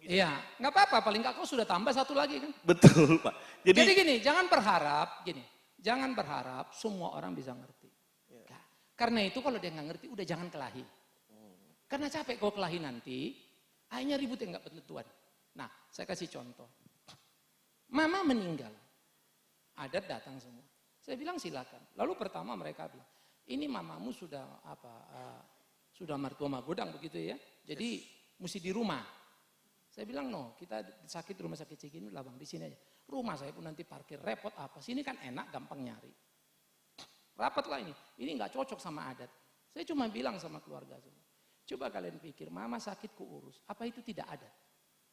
Iya, enggak apa-apa. Paling enggak kau sudah tambah satu lagi kan. Betul Pak. Jadi gini, jangan berharap semua orang bisa ngerti. Ya. Karena itu kalau dia nggak ngerti, udah jangan kelahi. Karena capek kau kelahi nanti, akhirnya ribut yang nggak bertentuan. Nah, saya kasih contoh. Mama meninggal, adat datang semua. Saya bilang silakan. Lalu pertama mereka bilang, ini mamamu sudah sudah mertua magodang begitu ya. Jadi mesti di rumah. Saya bilang no, kita sakit di rumah sakit Cikini lah bang, di sini aja. Rumah saya pun nanti parkir repot apa. Sini kan enak, gampang nyari. Rapat lah ini nggak cocok sama adat. Saya cuma bilang sama keluarga semua. Coba kalian pikir, mama sakit ku urus. Apa itu tidak ada?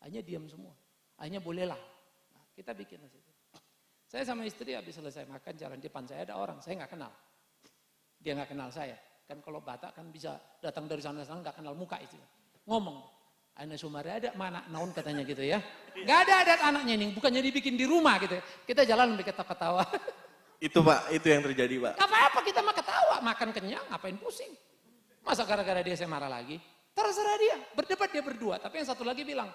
Hanya diam semua. Hanya bolehlah. Nah, kita bikin di situ. Saya sama istri habis selesai makan, jalan depan saya ada orang, saya nggak kenal. Dia nggak kenal saya. Kan kalau Batak kan bisa datang dari sana-sana nggak kenal muka itu. Ngomong. Anak Sumari ada mana naon katanya gitu ya. Nggak ada adat anaknya ini, bukannya dibikin di rumah gitu. Kita jalan sampai ketawa-ketawa. Itu Pak, itu yang terjadi Pak. Gak apa-apa kita mah ketawa, makan kenyang, ngapain pusing. Masa gara-gara dia saya marah lagi? Terserah dia, berdebat dia berdua. Tapi yang satu lagi bilang,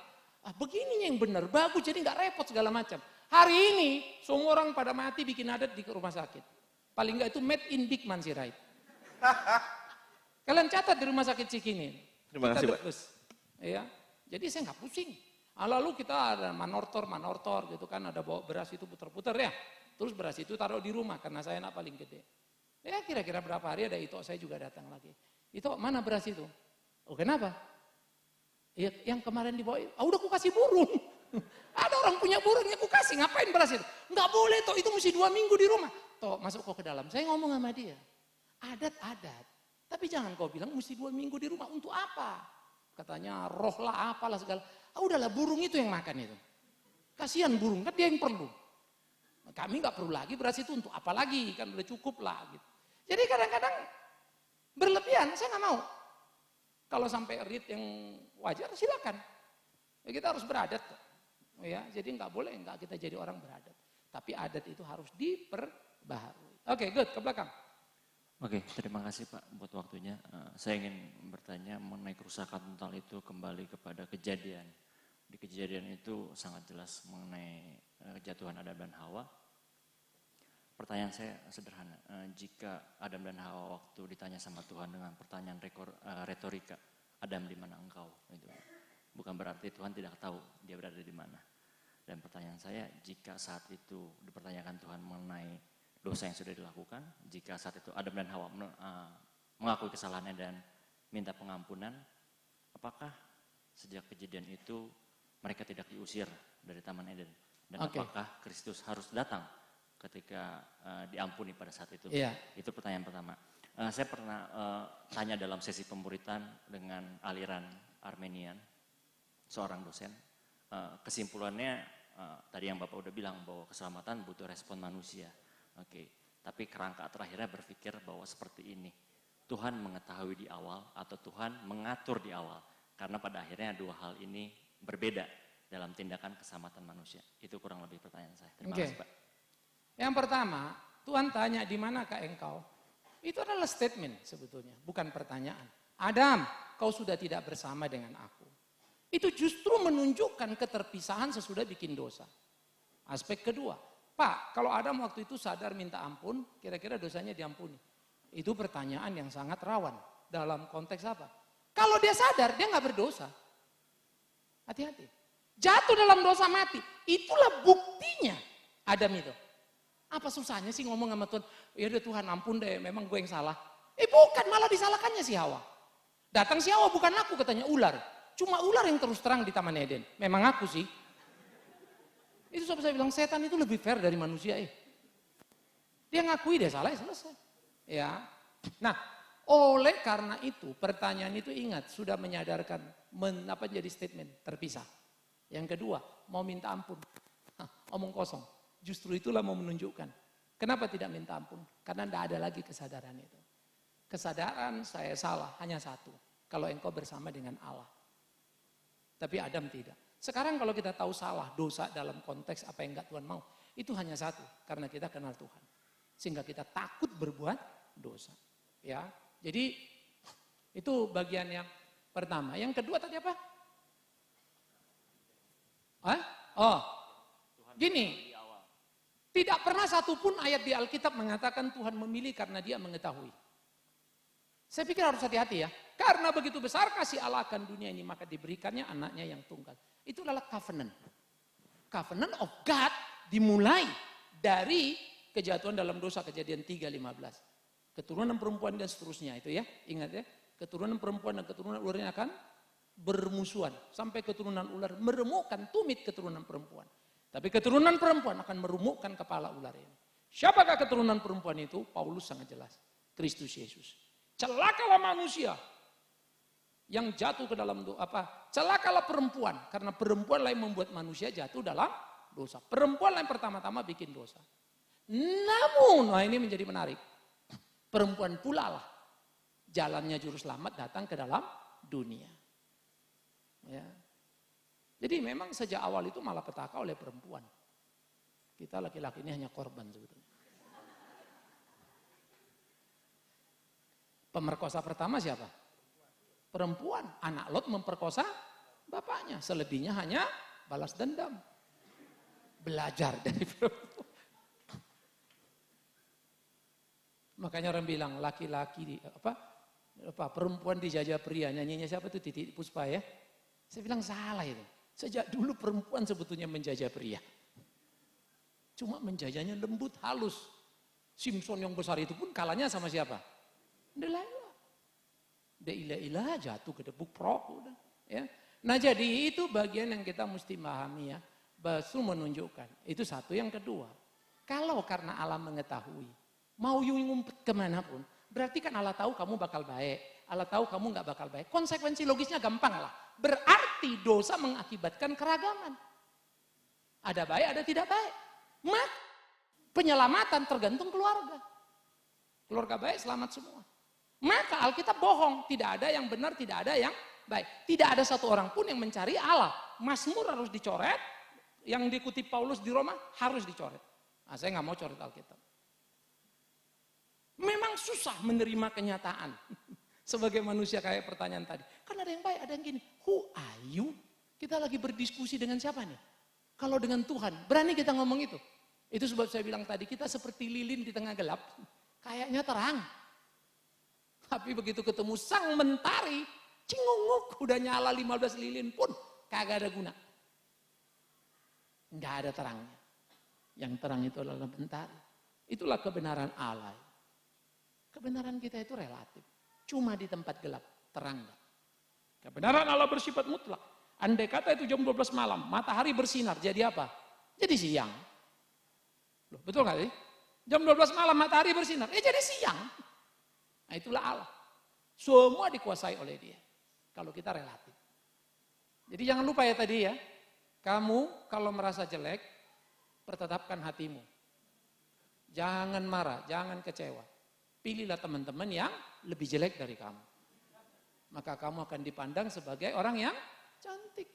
begini yang benar, bagus jadi nggak repot segala macam. Hari ini semua orang pada mati bikin adat di rumah sakit. Paling nggak itu made in Big Man Sirait. Kalian catat di rumah sakit Cikini. Terima Kita kasih, Pak. debus. Ya. Jadi saya nggak pusing. Lalu kita ada manortor gitu kan, ada bawa beras itu putar-putar ya. Terus beras itu taruh di rumah karena saya anak paling gede. Ya kira-kira berapa hari ada itu saya juga datang lagi. Itu mana beras itu? Oh kenapa? Ya, yang kemarin dibawa, udah aku kasih burung. Ada orang punya burungnya aku kasih, ngapain beras itu? Nggak boleh toh, itu mesti 2 minggu di rumah. Toh masuk kok ke dalam, saya ngomong sama dia. Adat-adat, tapi jangan kau bilang mesti 2 minggu di rumah, untuk apa? Katanya roh lah apalah segala. Udahlah burung itu yang makan itu. Kasihan burung, kan dia yang perlu. Kami nggak perlu lagi beras itu untuk apa lagi, kan udah cukup lah gitu. Jadi kadang-kadang berlebihan, saya nggak mau. Kalau sampai rate yang wajar silakan. Ya, kita harus beradat kok. Ya, jadi nggak boleh nggak kita jadi orang beradat. Tapi adat itu harus diperbaharui. Oke, good, ke belakang. Oke, terima kasih Pak buat waktunya. Saya ingin bertanya mengenai kerusakan total itu kembali kepada kejadian. Di kejadian itu sangat jelas mengenai kejatuhan Adam dan Hawa. Pertanyaan saya sederhana, jika Adam dan Hawa waktu ditanya sama Tuhan dengan pertanyaan retorika, Adam di mana engkau? Itu bukan berarti Tuhan tidak tahu dia berada di mana. Dan pertanyaan saya, jika saat itu dipertanyakan Tuhan mengenai dosa yang sudah dilakukan, jika saat itu Adam dan Hawa mengakui kesalahannya dan minta pengampunan, apakah sejak kejadian itu mereka tidak diusir dari Taman Eden? Dan apakah Kristus harus datang ketika diampuni pada saat itu? Iya. Itu pertanyaan pertama. Saya pernah tanya dalam sesi pemuritan dengan aliran Armenian, seorang dosen. Kesimpulannya tadi yang Bapak udah bilang bahwa keselamatan butuh respon manusia. Oke, tapi kerangka terakhirnya berpikir bahwa seperti ini. Tuhan mengetahui di awal atau Tuhan mengatur di awal. Karena pada akhirnya dua hal ini berbeda dalam tindakan keselamatan manusia. Itu kurang lebih pertanyaan saya. Terima kasih Pak. Yang pertama, Tuhan tanya di manakah engkau? Itu adalah statement sebetulnya, bukan pertanyaan. Adam, kau sudah tidak bersama dengan aku. Itu justru menunjukkan keterpisahan sesudah bikin dosa. Aspek kedua, Pak, kalau Adam waktu itu sadar minta ampun, kira-kira dosanya diampuni. Itu pertanyaan yang sangat rawan. Dalam konteks apa? Kalau dia sadar, dia nggak berdosa. Hati-hati. Jatuh dalam dosa mati. Itulah buktinya Adam itu. Apa susahnya sih ngomong sama Tuhan? Ya udah Tuhan ampun deh, memang gue yang salah. Bukan, malah disalahkannya si Hawa. Datang si Hawa, bukan aku, katanya ular. Cuma ular yang terus terang di Taman Eden. Memang aku sih. Itu sebab saya bilang setan itu lebih fair dari manusia. Dia ngakui dia salah, ya selesai. Ya. Nah, oleh karena itu pertanyaan itu ingat sudah menyadarkan jadi statement terpisah. Yang kedua, mau minta ampun. Omong kosong. Justru itulah mau menunjukkan. Kenapa tidak minta ampun? Karena tidak ada lagi kesadaran itu. Kesadaran saya salah hanya satu. Kalau engkau bersama dengan Allah. Tapi Adam tidak. Sekarang kalau kita tahu salah, dosa dalam konteks apa yang enggak Tuhan mau. Itu hanya satu. Karena kita kenal Tuhan. Sehingga kita takut berbuat dosa. Ya, jadi itu bagian yang pertama. Yang kedua tadi apa? Gini. Tidak pernah satupun ayat di Alkitab mengatakan Tuhan memilih karena dia mengetahui. Saya pikir harus hati-hati ya. Karena begitu besar kasih Allah akan dunia ini, maka diberikannya anaknya yang tunggal. Itu adalah covenant. Covenant of God dimulai dari kejatuhan dalam dosa, Kejadian 3:15. Keturunan perempuan dan seterusnya itu ya. Ingat ya, keturunan perempuan dan keturunan ularnya akan bermusuhan. Sampai keturunan ular meremukkan tumit keturunan perempuan. Tapi keturunan perempuan akan merumukkan kepala ular ini. Siapakah keturunan perempuan itu? Paulus sangat jelas. Kristus Yesus. Celakalah manusia yang jatuh ke dalam celakalah perempuan. Karena perempuan lain membuat manusia jatuh dalam dosa. Perempuan lain pertama-tama bikin dosa. Namun, ini menjadi menarik. Perempuan pula lah jalannya juru selamat datang ke dalam dunia. Ya. Jadi memang sejak awal itu malah petaka oleh perempuan. Kita laki-laki ini hanya korban sebetulnya. Pemerkosa pertama siapa? Perempuan. Anak Lot memperkosa bapaknya. Selebihnya hanya balas dendam. Belajar dari perempuan. Makanya orang bilang laki-laki perempuan dijajah pria. Nyanyinya siapa tuh, Titi Puspa ya? Saya bilang salah itu. Sejak dulu perempuan sebetulnya menjajah pria. Cuma menjajahnya lembut, halus. Simpson yang besar itu pun kalahnya sama siapa? Delilah. Delilah jatuh ke debuk prok udah. Ya. Nah jadi itu bagian yang kita mesti pahami ya. Basul menunjukkan. Itu satu. Yang kedua, kalau karena Allah mengetahui, mau ngumpet kemanapun, berarti kan Allah tahu kamu bakal baik. Allah tahu kamu nggak bakal baik. Konsekuensi logisnya gampang lah. Berarti dosa mengakibatkan keragaman. Ada baik, ada tidak baik. Maka penyelamatan tergantung keluarga. Keluarga baik selamat semua. Maka Alkitab bohong. Tidak ada yang benar, tidak ada yang baik. Tidak ada satu orang pun yang mencari Allah. Mazmur harus dicoret. Yang dikutip Paulus di Roma harus dicoret. Nah, saya nggak mau coret Alkitab. Memang susah menerima kenyataan. Sebagai manusia kayak pertanyaan tadi. Kan ada yang baik, ada yang gini. Who are you? Kita lagi berdiskusi dengan siapa nih? Kalau dengan Tuhan, berani kita ngomong itu. Itu sebab saya bilang tadi, kita seperti lilin di tengah gelap. Kayaknya terang. Tapi begitu ketemu sang mentari, cingunguk, udah nyala 15 lilin pun kagak ada guna. Enggak ada terangnya. Yang terang itu adalah mentari. Itulah kebenaran Allah. Kebenaran kita itu relatif. Cuma di tempat gelap, terang enggak. Kebenaran Allah bersifat mutlak. Andai kata itu jam 12 malam, matahari bersinar, jadi apa? Jadi siang. Loh, betul nggak sih? Jam 12 malam matahari bersinar, jadi siang. Nah itulah Allah. Semua dikuasai oleh Dia. Kalau kita relatif. Jadi jangan lupa ya tadi ya, kamu kalau merasa jelek, pertetapkan hatimu. Jangan marah, jangan kecewa. Pilihlah teman-teman yang lebih jelek dari kamu. Maka kamu akan dipandang sebagai orang yang cantik.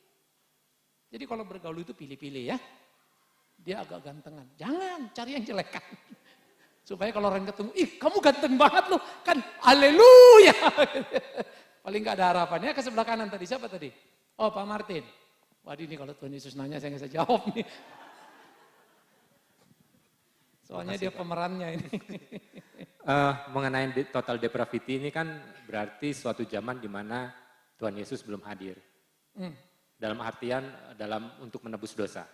Jadi kalau bergaul itu pilih-pilih ya. Dia agak gantengan. Jangan cari yang jelek kan. Supaya kalau orang ketemu, ih kamu ganteng banget loh. Kan haleluya. Paling gak ada harapannya. Ke sebelah kanan tadi, siapa tadi? Oh Pak Martin. Waduh ini kalau Tuhan Yesus nanya saya gak bisa jawab nih. Soalnya dia pemerannya ini. Mengenai total depravity ini kan berarti suatu zaman di mana Tuhan Yesus belum hadir. Dalam artian untuk menebus dosa.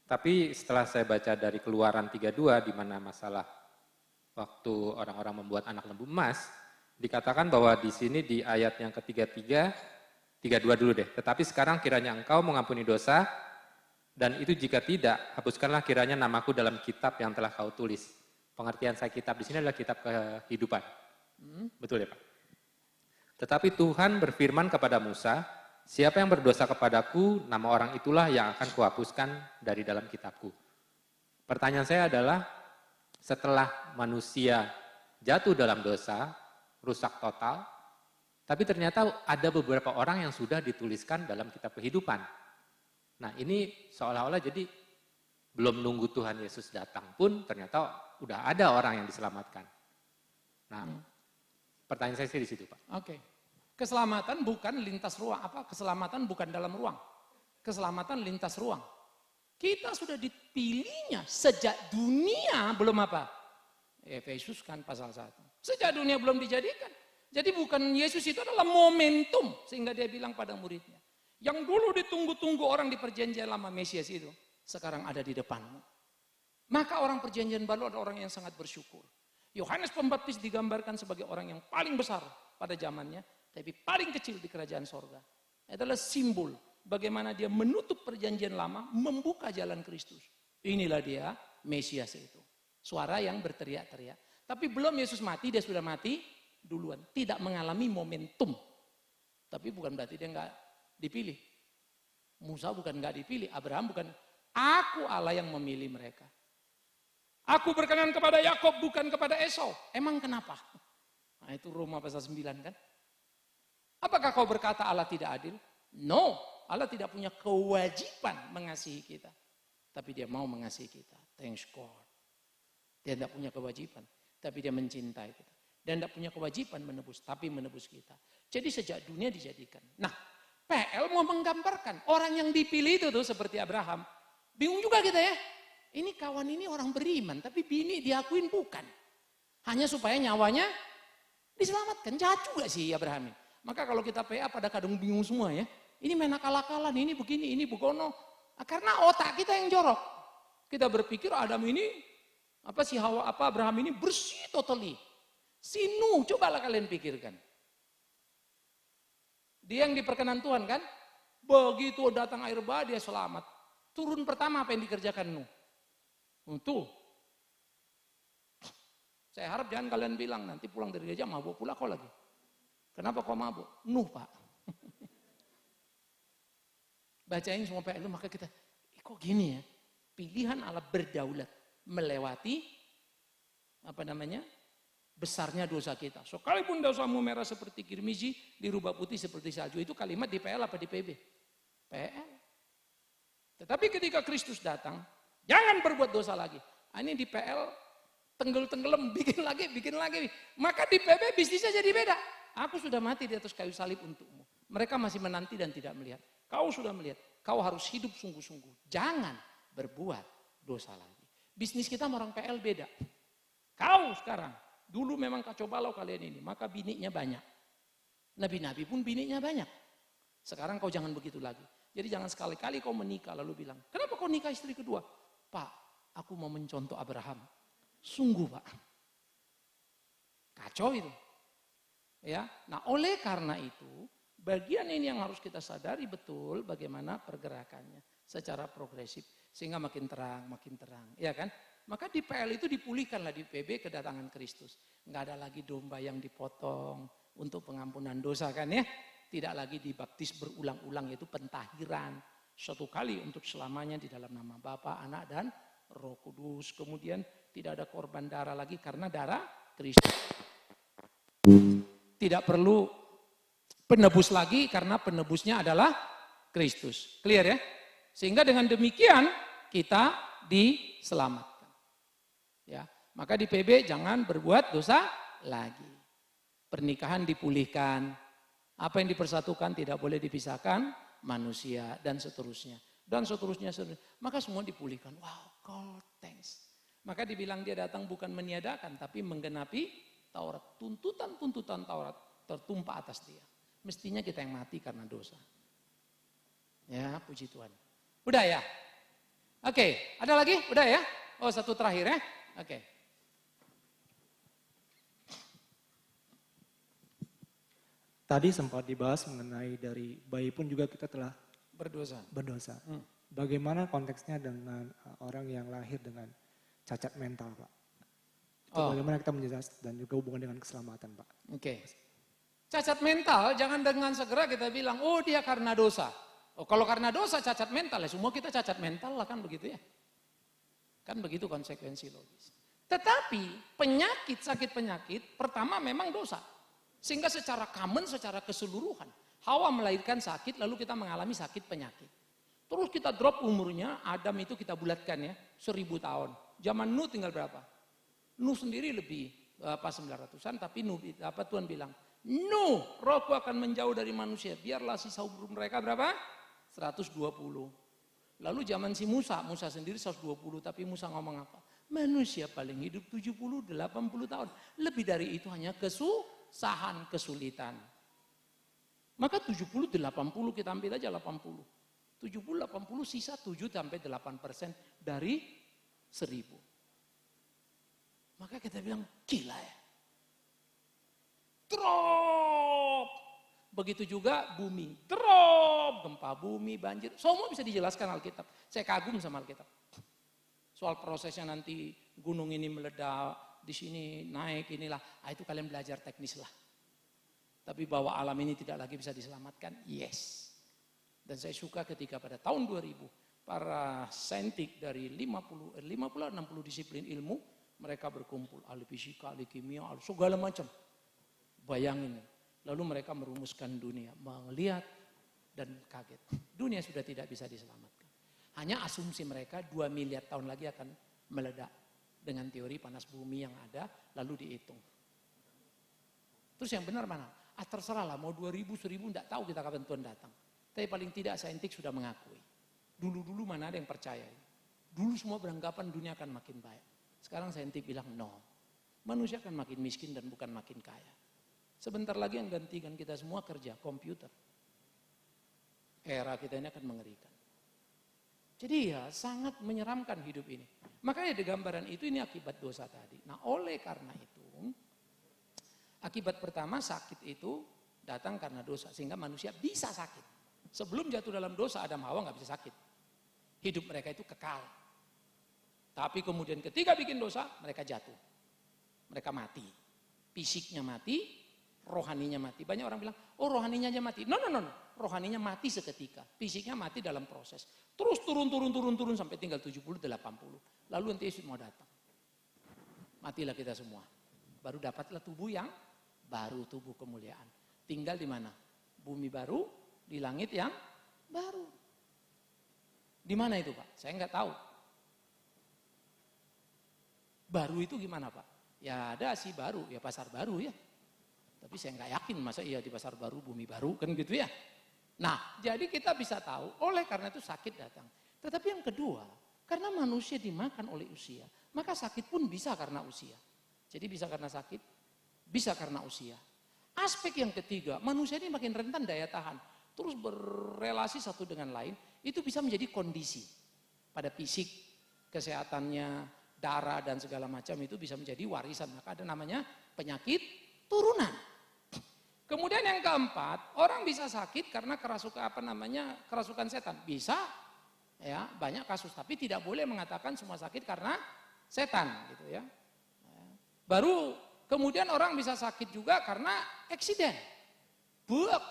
Tapi setelah saya baca dari Keluaran 32 di mana masalah waktu orang-orang membuat anak lembu emas, dikatakan bahwa di sini di ayat yang ketiga, 32 dulu deh. Tetapi sekarang kiranya engkau mengampuni dosa, dan itu jika tidak, hapuskanlah kiranya namaku dalam kitab yang telah kau tulis. Pengertian saya kitab di sini adalah kitab kehidupan. Betul ya Pak? Tetapi Tuhan berfirman kepada Musa, siapa yang berdosa kepadaku, nama orang itulah yang akan kuhapuskan dari dalam kitabku. Pertanyaan saya adalah, setelah manusia jatuh dalam dosa, rusak total, tapi ternyata ada beberapa orang yang sudah dituliskan dalam kitab kehidupan. Nah ini seolah-olah jadi belum nunggu Tuhan Yesus datang pun ternyata udah ada orang yang diselamatkan. Nah pertanyaan saya sih di situ Pak. Oke. Keselamatan bukan lintas ruang, keselamatan bukan dalam ruang. Keselamatan lintas ruang. Kita sudah dipilihnya sejak dunia belum apa? Efesus kan pasal 1. Sejak dunia belum dijadikan. Jadi bukan Yesus itu adalah momentum sehingga dia bilang pada muridnya. Yang dulu ditunggu-tunggu orang di perjanjian lama Mesias itu, sekarang ada di depanmu. Maka orang perjanjian baru ada orang yang sangat bersyukur. Yohanes Pembaptis digambarkan sebagai orang yang paling besar pada zamannya, tapi paling kecil di kerajaan sorga. Adalah simbol bagaimana dia menutup perjanjian lama, membuka jalan Kristus. Inilah dia Mesias itu. Suara yang berteriak-teriak. Tapi belum Yesus mati, dia sudah mati duluan. Tidak mengalami momentum. Tapi bukan berarti dia enggak dipilih. Musa bukan enggak dipilih. Abraham bukan. Aku Allah yang memilih mereka. Aku berkenan kepada Yakob bukan kepada Esau. Emang kenapa? Nah itu Roma pasal 9 kan. Apakah kau berkata Allah tidak adil? No. Allah tidak punya kewajiban mengasihi kita. Tapi dia mau mengasihi kita. Thanks God. Dia tidak punya kewajiban. Tapi dia mencintai kita. Dan tidak punya kewajiban menebus. Tapi menebus kita. Jadi sejak dunia dijadikan. Nah PL mau menggambarkan. Orang yang dipilih itu tuh seperti Abraham. Bingung juga kita ya. Ini kawan ini orang beriman. Tapi bini diakuin bukan. Hanya supaya nyawanya diselamatkan. Jahat juga sih Abraham ini. Maka kalau kita PA pada kadang bingung semua ya. Ini main akal-akalan, ini begini, ini begono. Karena otak kita yang jorok. Kita berpikir Adam ini, Abraham ini bersih totally. Si Nuh, cobalah kalian pikirkan. Dia yang diperkenan Tuhan kan? Begitu datang air bah, dia selamat. Turun pertama apa yang dikerjakan Nuh? Tuh. Saya harap jangan kalian bilang nanti pulang dari gereja mabuk pula kau lagi. Kenapa kau mabuk? Nuh Pak. Bacain semua PA itu maka kita, kok gini ya? Pilihan Allah berdaulat melewati besarnya dosa kita. Sekalipun dosamu merah seperti kirmizi, dirubah putih seperti salju. Itu kalimat di PL apa di PB? PL. Tetapi ketika Kristus datang, jangan berbuat dosa lagi. Ini di PL tenggelam, bikin lagi. Maka di PB bisnisnya jadi beda. Aku sudah mati di atas kayu salib untukmu. Mereka masih menanti dan tidak melihat. Kau sudah melihat, kau harus hidup sungguh-sungguh. Jangan berbuat dosa lagi. Bisnis kita sama orang PL beda. Kau sekarang, dulu memang kacau balau kalian ini, maka biniknya banyak. Nabi-nabi pun biniknya banyak. Sekarang kau jangan begitu lagi. Jadi jangan sekali-kali kau menikah lalu bilang, kenapa kau nikah istri kedua? Pak, aku mau mencontoh Abraham. Sungguh Pak. Kacau itu. Ya, nah oleh karena itu, bagian ini yang harus kita sadari betul bagaimana pergerakannya secara progresif. Sehingga makin terang, ya kan? Maka di PL itu dipulihkanlah di PB kedatangan Kristus. Enggak ada lagi domba yang dipotong untuk pengampunan dosa kan ya. Tidak lagi dibaptis berulang-ulang yaitu pentahiran. Satu kali untuk selamanya di dalam nama Bapa, Anak dan Roh Kudus. Kemudian tidak ada korban darah lagi karena darah Kristus. Tidak perlu penebus lagi karena penebusnya adalah Kristus. Clear ya? Sehingga dengan demikian kita diselamatkan. Ya, maka di PB jangan berbuat dosa lagi. Pernikahan dipulihkan. Apa yang dipersatukan tidak boleh dipisahkan, manusia dan seterusnya. Dan seterusnya. Maka semua dipulihkan. Wow, God thanks. Maka dibilang dia datang bukan meniadakan tapi menggenapi Taurat. Tuntutan-tuntutan Taurat tertumpah atas dia. Mestinya kita yang mati karena dosa. Ya, puji Tuhan. Udah ya? Oke, ada lagi? Udah ya? Oh, satu terakhir ya? Oke. Tadi sempat dibahas mengenai dari bayi pun juga kita telah Berdosa. Bagaimana konteksnya dengan orang yang lahir dengan cacat mental, Pak? Itu bagaimana kita menjelaskan dan juga hubungan dengan keselamatan, Pak? Oke. Cacat mental jangan dengan segera kita bilang, oh dia karena dosa. Oh kalau karena dosa cacat mental ya semua kita cacat mental lah kan begitu ya. Kan begitu konsekuensi logis. Tetapi penyakit, sakit penyakit pertama memang dosa. Sehingga secara common, secara keseluruhan. Hawa melahirkan sakit lalu kita mengalami sakit penyakit. Terus kita drop umurnya, Adam itu kita bulatkan ya, 1000 tahun. Zaman Nuh tinggal berapa? Nuh sendiri lebih 900-an tapi Tuhan bilang, Nuh, rohku akan menjauh dari manusia. Biarlah sisa umur mereka berapa? 120. Lalu zaman si Musa sendiri 120 tapi Musa ngomong apa? Manusia paling hidup 70, 80 tahun. Lebih dari itu hanya kesusahan, kesulitan. Maka 70, 80 kita ambil aja 80. 70, 80 sisa 7-8% dari 1000. Maka kita bilang gila ya. Drop. Begitu juga bumi. Drop. Gempa bumi, banjir. Semua bisa dijelaskan Alkitab. Saya kagum sama Alkitab. Soal prosesnya nanti gunung ini meledak, di sini naik inilah. Itu kalian belajar teknis lah. Tapi bahwa alam ini tidak lagi bisa diselamatkan, yes. Dan saya suka ketika pada tahun 2000, para saintik dari 50-60 disiplin ilmu, mereka berkumpul, ahli fisika, ahli kimia, ahli segala macam. Bayangin, lalu mereka merumuskan dunia, melihat dan kaget. Dunia sudah tidak bisa diselamatkan. Hanya asumsi mereka 2 miliar tahun lagi akan meledak dengan teori panas bumi yang ada, lalu dihitung. Terus yang benar mana? Terserah lah, mau 2000, 1000, tidak tahu kita kapan Tuhan datang. Tapi paling tidak saintik sudah mengakui. Dulu-dulu mana ada yang percaya. Dulu semua beranggapan dunia akan makin baik. Sekarang saintik bilang no. manusia akan makin miskin dan bukan makin kaya. Sebentar lagi yang gantikan kita semua kerja, komputer. Era kita ini akan mengerikan. Jadi ya sangat menyeramkan hidup ini. Makanya di gambaran itu ini akibat dosa tadi. Nah oleh karena itu, akibat pertama sakit itu datang karena dosa. Sehingga manusia bisa sakit. Sebelum jatuh dalam dosa Adam Hawa nggak bisa sakit. Hidup mereka itu kekal. Tapi kemudian ketika bikin dosa mereka jatuh. Mereka mati. Fisiknya mati, rohaninya mati. Banyak orang bilang, oh rohaninya aja mati. No. Rohaninya mati seketika. Fisiknya mati dalam proses. Terus turun sampai tinggal 70, 80. Lalu nanti Yesus mau datang. Matilah kita semua. Baru dapatlah tubuh yang baru, tubuh kemuliaan. Tinggal di mana? Bumi baru, di langit yang baru. Di mana itu Pak? Saya nggak tahu. Baru itu gimana Pak? Ya ada sih baru, ya pasar baru ya. Tapi saya nggak yakin masa iya di pasar baru, bumi baru kan gitu ya. Nah jadi kita bisa tahu oleh karena itu sakit datang. Tetapi yang kedua, karena manusia dimakan oleh usia, maka sakit pun bisa karena usia. Jadi bisa karena sakit, bisa karena usia. Aspek yang ketiga, manusia ini makin rentan daya tahan. Terus berrelasi satu dengan lain, itu bisa menjadi kondisi. Pada fisik, kesehatannya, darah dan segala macam itu bisa menjadi warisan. Maka ada namanya penyakit turunan. Kemudian yang keempat, orang bisa sakit karena kerasukan setan. Bisa, ya banyak kasus. Tapi tidak boleh mengatakan semua sakit karena setan, gitu ya. Baru kemudian orang bisa sakit juga karena eksiden,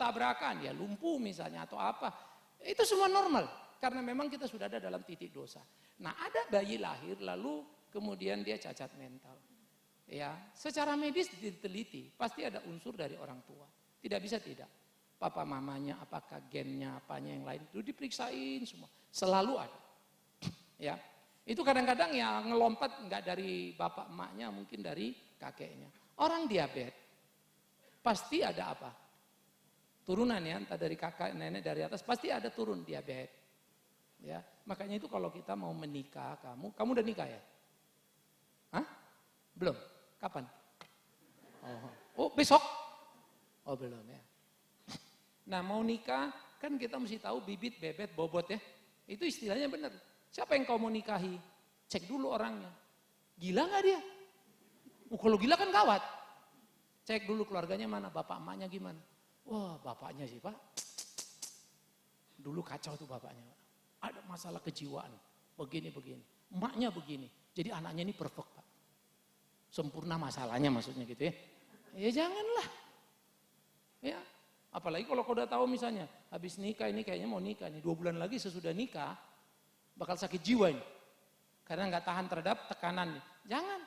tabrakan, ya lumpuh misalnya atau apa. Itu semua normal karena memang kita sudah ada dalam titik dosa. Nah ada bayi lahir lalu kemudian dia cacat mental. Ya, secara medis diteliti pasti ada unsur dari orang tua. Tidak bisa tidak. Papa mamanya, apakah gennya, apanya yang lain itu diperiksain semua. Selalu ada. Ya, itu kadang-kadang ya ngelompat nggak dari bapak emaknya, mungkin dari kakeknya. Orang diabetes pasti ada apa? Turunan ya, entah dari kakak, nenek dari atas pasti ada turun diabetes. Ya, makanya itu kalau kita mau menikah, kamu udah nikah ya? Hah? Belum. Kapan? Oh besok? Oh belum ya. Nah mau nikah kan kita mesti tahu bibit, bebet, bobot ya. Itu istilahnya benar. Siapa yang kau mau nikahi? Cek dulu orangnya. Gila gak dia? Kalau gila kan gawat. Cek dulu keluarganya mana, bapak emaknya gimana. Wah bapaknya sih Pak. Dulu kacau tuh bapaknya. Ada masalah kejiwaan. Begini. Emaknya begini. Jadi anaknya ini perfect Pak. Sempurna masalahnya maksudnya gitu ya. Ya janganlah. Ya, apalagi kalau kau udah tahu misalnya habis nikah ini kayaknya mau nikah nih 2 bulan lagi sesudah nikah bakal sakit jiwa ini. Karena nggak tahan terhadap tekanan. Jangan.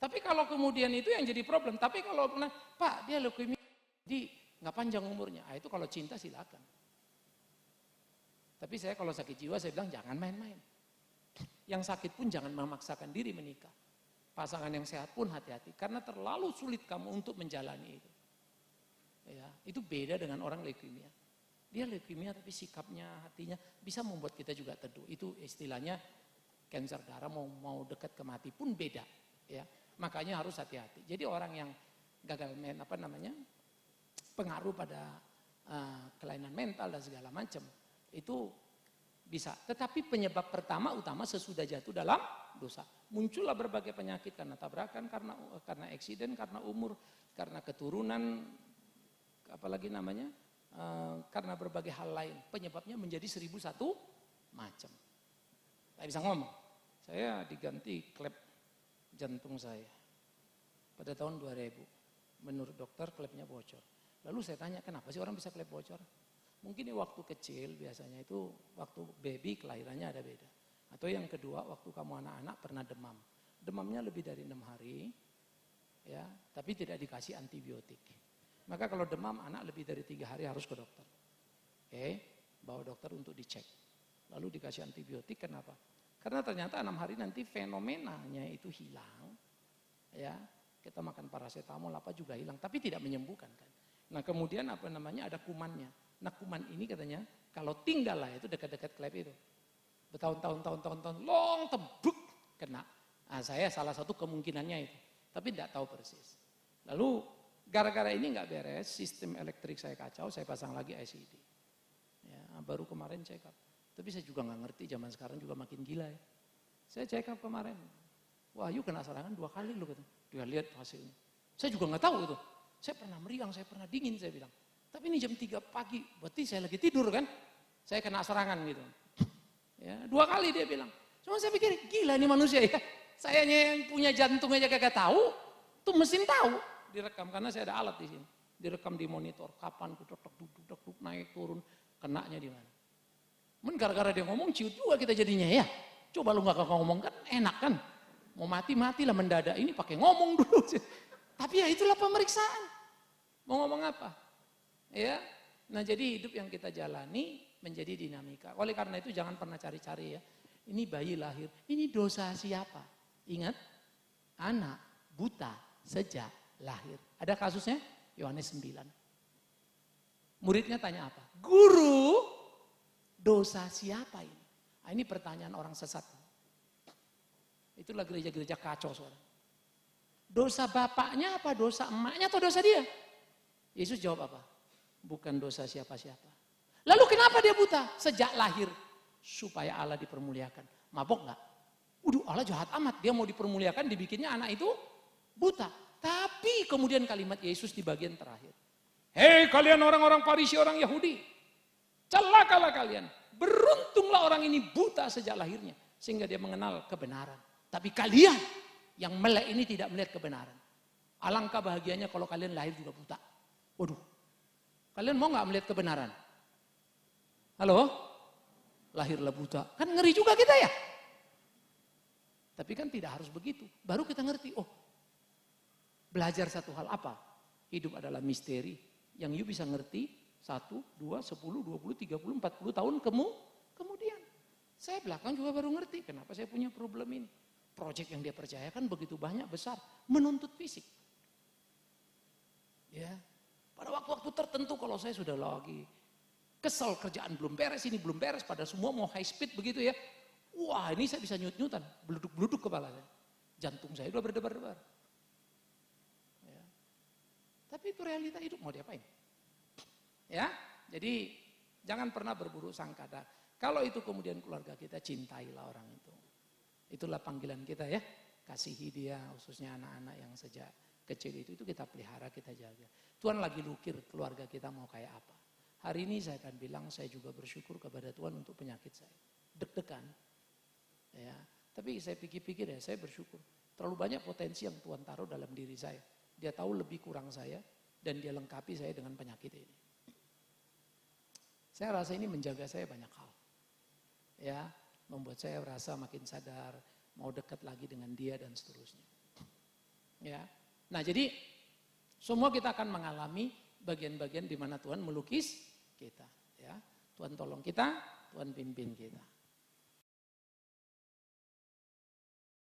Tapi kalau kemudian itu yang jadi problem. Tapi kalau Pak dia leukemia jadi nggak panjang umurnya. Itu kalau cinta silakan. Tapi saya kalau sakit jiwa saya bilang jangan main-main. Yang sakit pun jangan memaksakan diri menikah. Pasangan yang sehat pun hati-hati karena terlalu sulit kamu untuk menjalani itu. Ya, itu beda dengan orang leukemia. Dia leukemia tapi sikapnya, hatinya bisa membuat kita juga teduh. Itu istilahnya kanker darah mau dekat ke mati pun beda, ya. Makanya harus hati-hati. Jadi orang yang gagal pengaruh pada kelainan mental dan segala macam itu bisa. Tetapi penyebab pertama utama sesudah jatuh dalam dosa. Muncullah berbagai penyakit karena tabrakan, karena eksiden, karena umur, karena keturunan, apalagi karena berbagai hal lain. Penyebabnya menjadi 1001 macam. Saya bisa ngomong, saya diganti klep jantung saya pada tahun 2000. Menurut dokter klepnya bocor. Lalu saya tanya kenapa sih orang bisa klep bocor? Mungkin waktu kecil biasanya itu waktu baby kelahirannya ada beda. Atau yang kedua waktu kamu anak-anak pernah demam. Demamnya lebih dari 6 hari, ya, tapi tidak dikasih antibiotik. Maka kalau demam anak lebih dari 3 hari harus ke dokter. Oke, bawa dokter untuk dicek. Lalu dikasih antibiotik kenapa? Karena ternyata 6 hari nanti fenomenanya itu hilang. Ya, kita makan paracetamol apa juga hilang, tapi tidak menyembuhkan kan. Nah kemudian ada kumannya. Nah kuman ini katanya kalau tinggal lah itu dekat-dekat klep itu. Bertahun-tahun long tebruk kena. Nah, saya salah satu kemungkinannya itu, tapi tidak tahu persis. Lalu gara-gara ini nggak beres, sistem elektrik saya kacau, saya pasang lagi ICD. Ya, baru kemarin check up. Tapi saya juga nggak ngerti, zaman sekarang juga makin gila ya. Saya check up kemarin, Wahyu kena serangan 2 kali loh, gitu. Dia lihat hasilnya. Saya juga nggak tahu itu. Saya pernah meriang, saya pernah dingin, saya bilang. Tapi ini jam 3 pagi, berarti saya lagi tidur kan? Saya kena serangan gitu. Ya, 2 kali dia bilang. Cuma saya pikir, gila nih manusia ya. Sayanya yang punya jantung aja kagak tahu, tuh mesin tahu. Direkam, karena saya ada alat di sini. Direkam di monitor, kapan duduk naik turun, kenanya di mana. Men gara-gara dia ngomong, ciut juga kita jadinya ya. Coba lu gak ngomong kan enak kan. Mau mati-matilah mendadak ini pakai ngomong dulu. Tapi ya itulah pemeriksaan. Mau ngomong apa? Ya. Nah jadi hidup yang kita jalani menjadi dinamika. Oleh karena itu jangan pernah cari-cari ya. Ini bayi lahir, ini dosa siapa? Ingat, anak buta sejak lahir. Ada kasusnya? Yohanes 9. Muridnya tanya apa? Guru, dosa siapa ini? Nah, ini pertanyaan orang sesat. Itulah gereja-gereja kacau saudara. Dosa bapaknya apa? Dosa emaknya atau dosa dia? Yesus jawab apa? Bukan dosa siapa-siapa. Lalu kenapa dia buta? Sejak lahir. Supaya Allah dipermuliakan. Mabok enggak? Udah Allah jahat amat. Dia mau dipermuliakan, dibikinnya anak itu buta. Tapi kemudian kalimat Yesus di bagian terakhir. Hei kalian orang-orang Farisi, orang Yahudi. Celakalah kalian. Beruntunglah orang ini buta sejak lahirnya. Sehingga dia mengenal kebenaran. Tapi kalian yang melek ini tidak melihat kebenaran. Alangkah bahagianya kalau kalian lahir juga buta. Waduh. Kalian mau gak melihat kebenaran? Halo? Lahirlah buta. Kan ngeri juga kita ya. Tapi kan tidak harus begitu. Baru kita ngerti, oh belajar satu hal apa? Hidup adalah misteri. Yang you bisa ngerti 1, 2, 10, 20, 30, 40 tahun kemudian. Saya belakang juga baru ngerti kenapa saya punya problem ini. Proyek yang dia percayakan begitu banyak, besar. Menuntut fisik. Ya, pada waktu-waktu tertentu kalau saya sudah lagi kesel kerjaan belum beres, ini belum beres, pada semua mau high speed begitu ya. Wah ini saya bisa nyut-nyutan, beluduk-beluduk kepala saya. Jantung saya udah berdebar-debar. Ya. Tapi itu realita hidup, mau diapain? Ya, jadi jangan pernah berburuk sangka. Kalau itu kemudian keluarga kita, cintailah orang itu. Itulah panggilan kita ya. Kasihi dia, khususnya anak-anak yang sejak kecil itu kita pelihara, kita jaga. Tuhan lagi lukir keluarga kita mau kayak apa. Hari ini saya akan bilang saya juga bersyukur kepada Tuhan untuk penyakit saya. Deg-degan. Ya, tapi saya pikir-pikir ya, saya bersyukur. Terlalu banyak potensi yang Tuhan taruh dalam diri saya. Dia tahu lebih kurang saya dan dia lengkapi saya dengan penyakit ini. Saya rasa ini menjaga saya banyak hal. Ya, membuat saya rasa makin sadar, mau dekat lagi dengan dia dan seterusnya. Ya. Nah, jadi semua kita akan mengalami bagian-bagian di mana Tuhan melukis kita, ya. Tuhan tolong kita, Tuhan pimpin kita.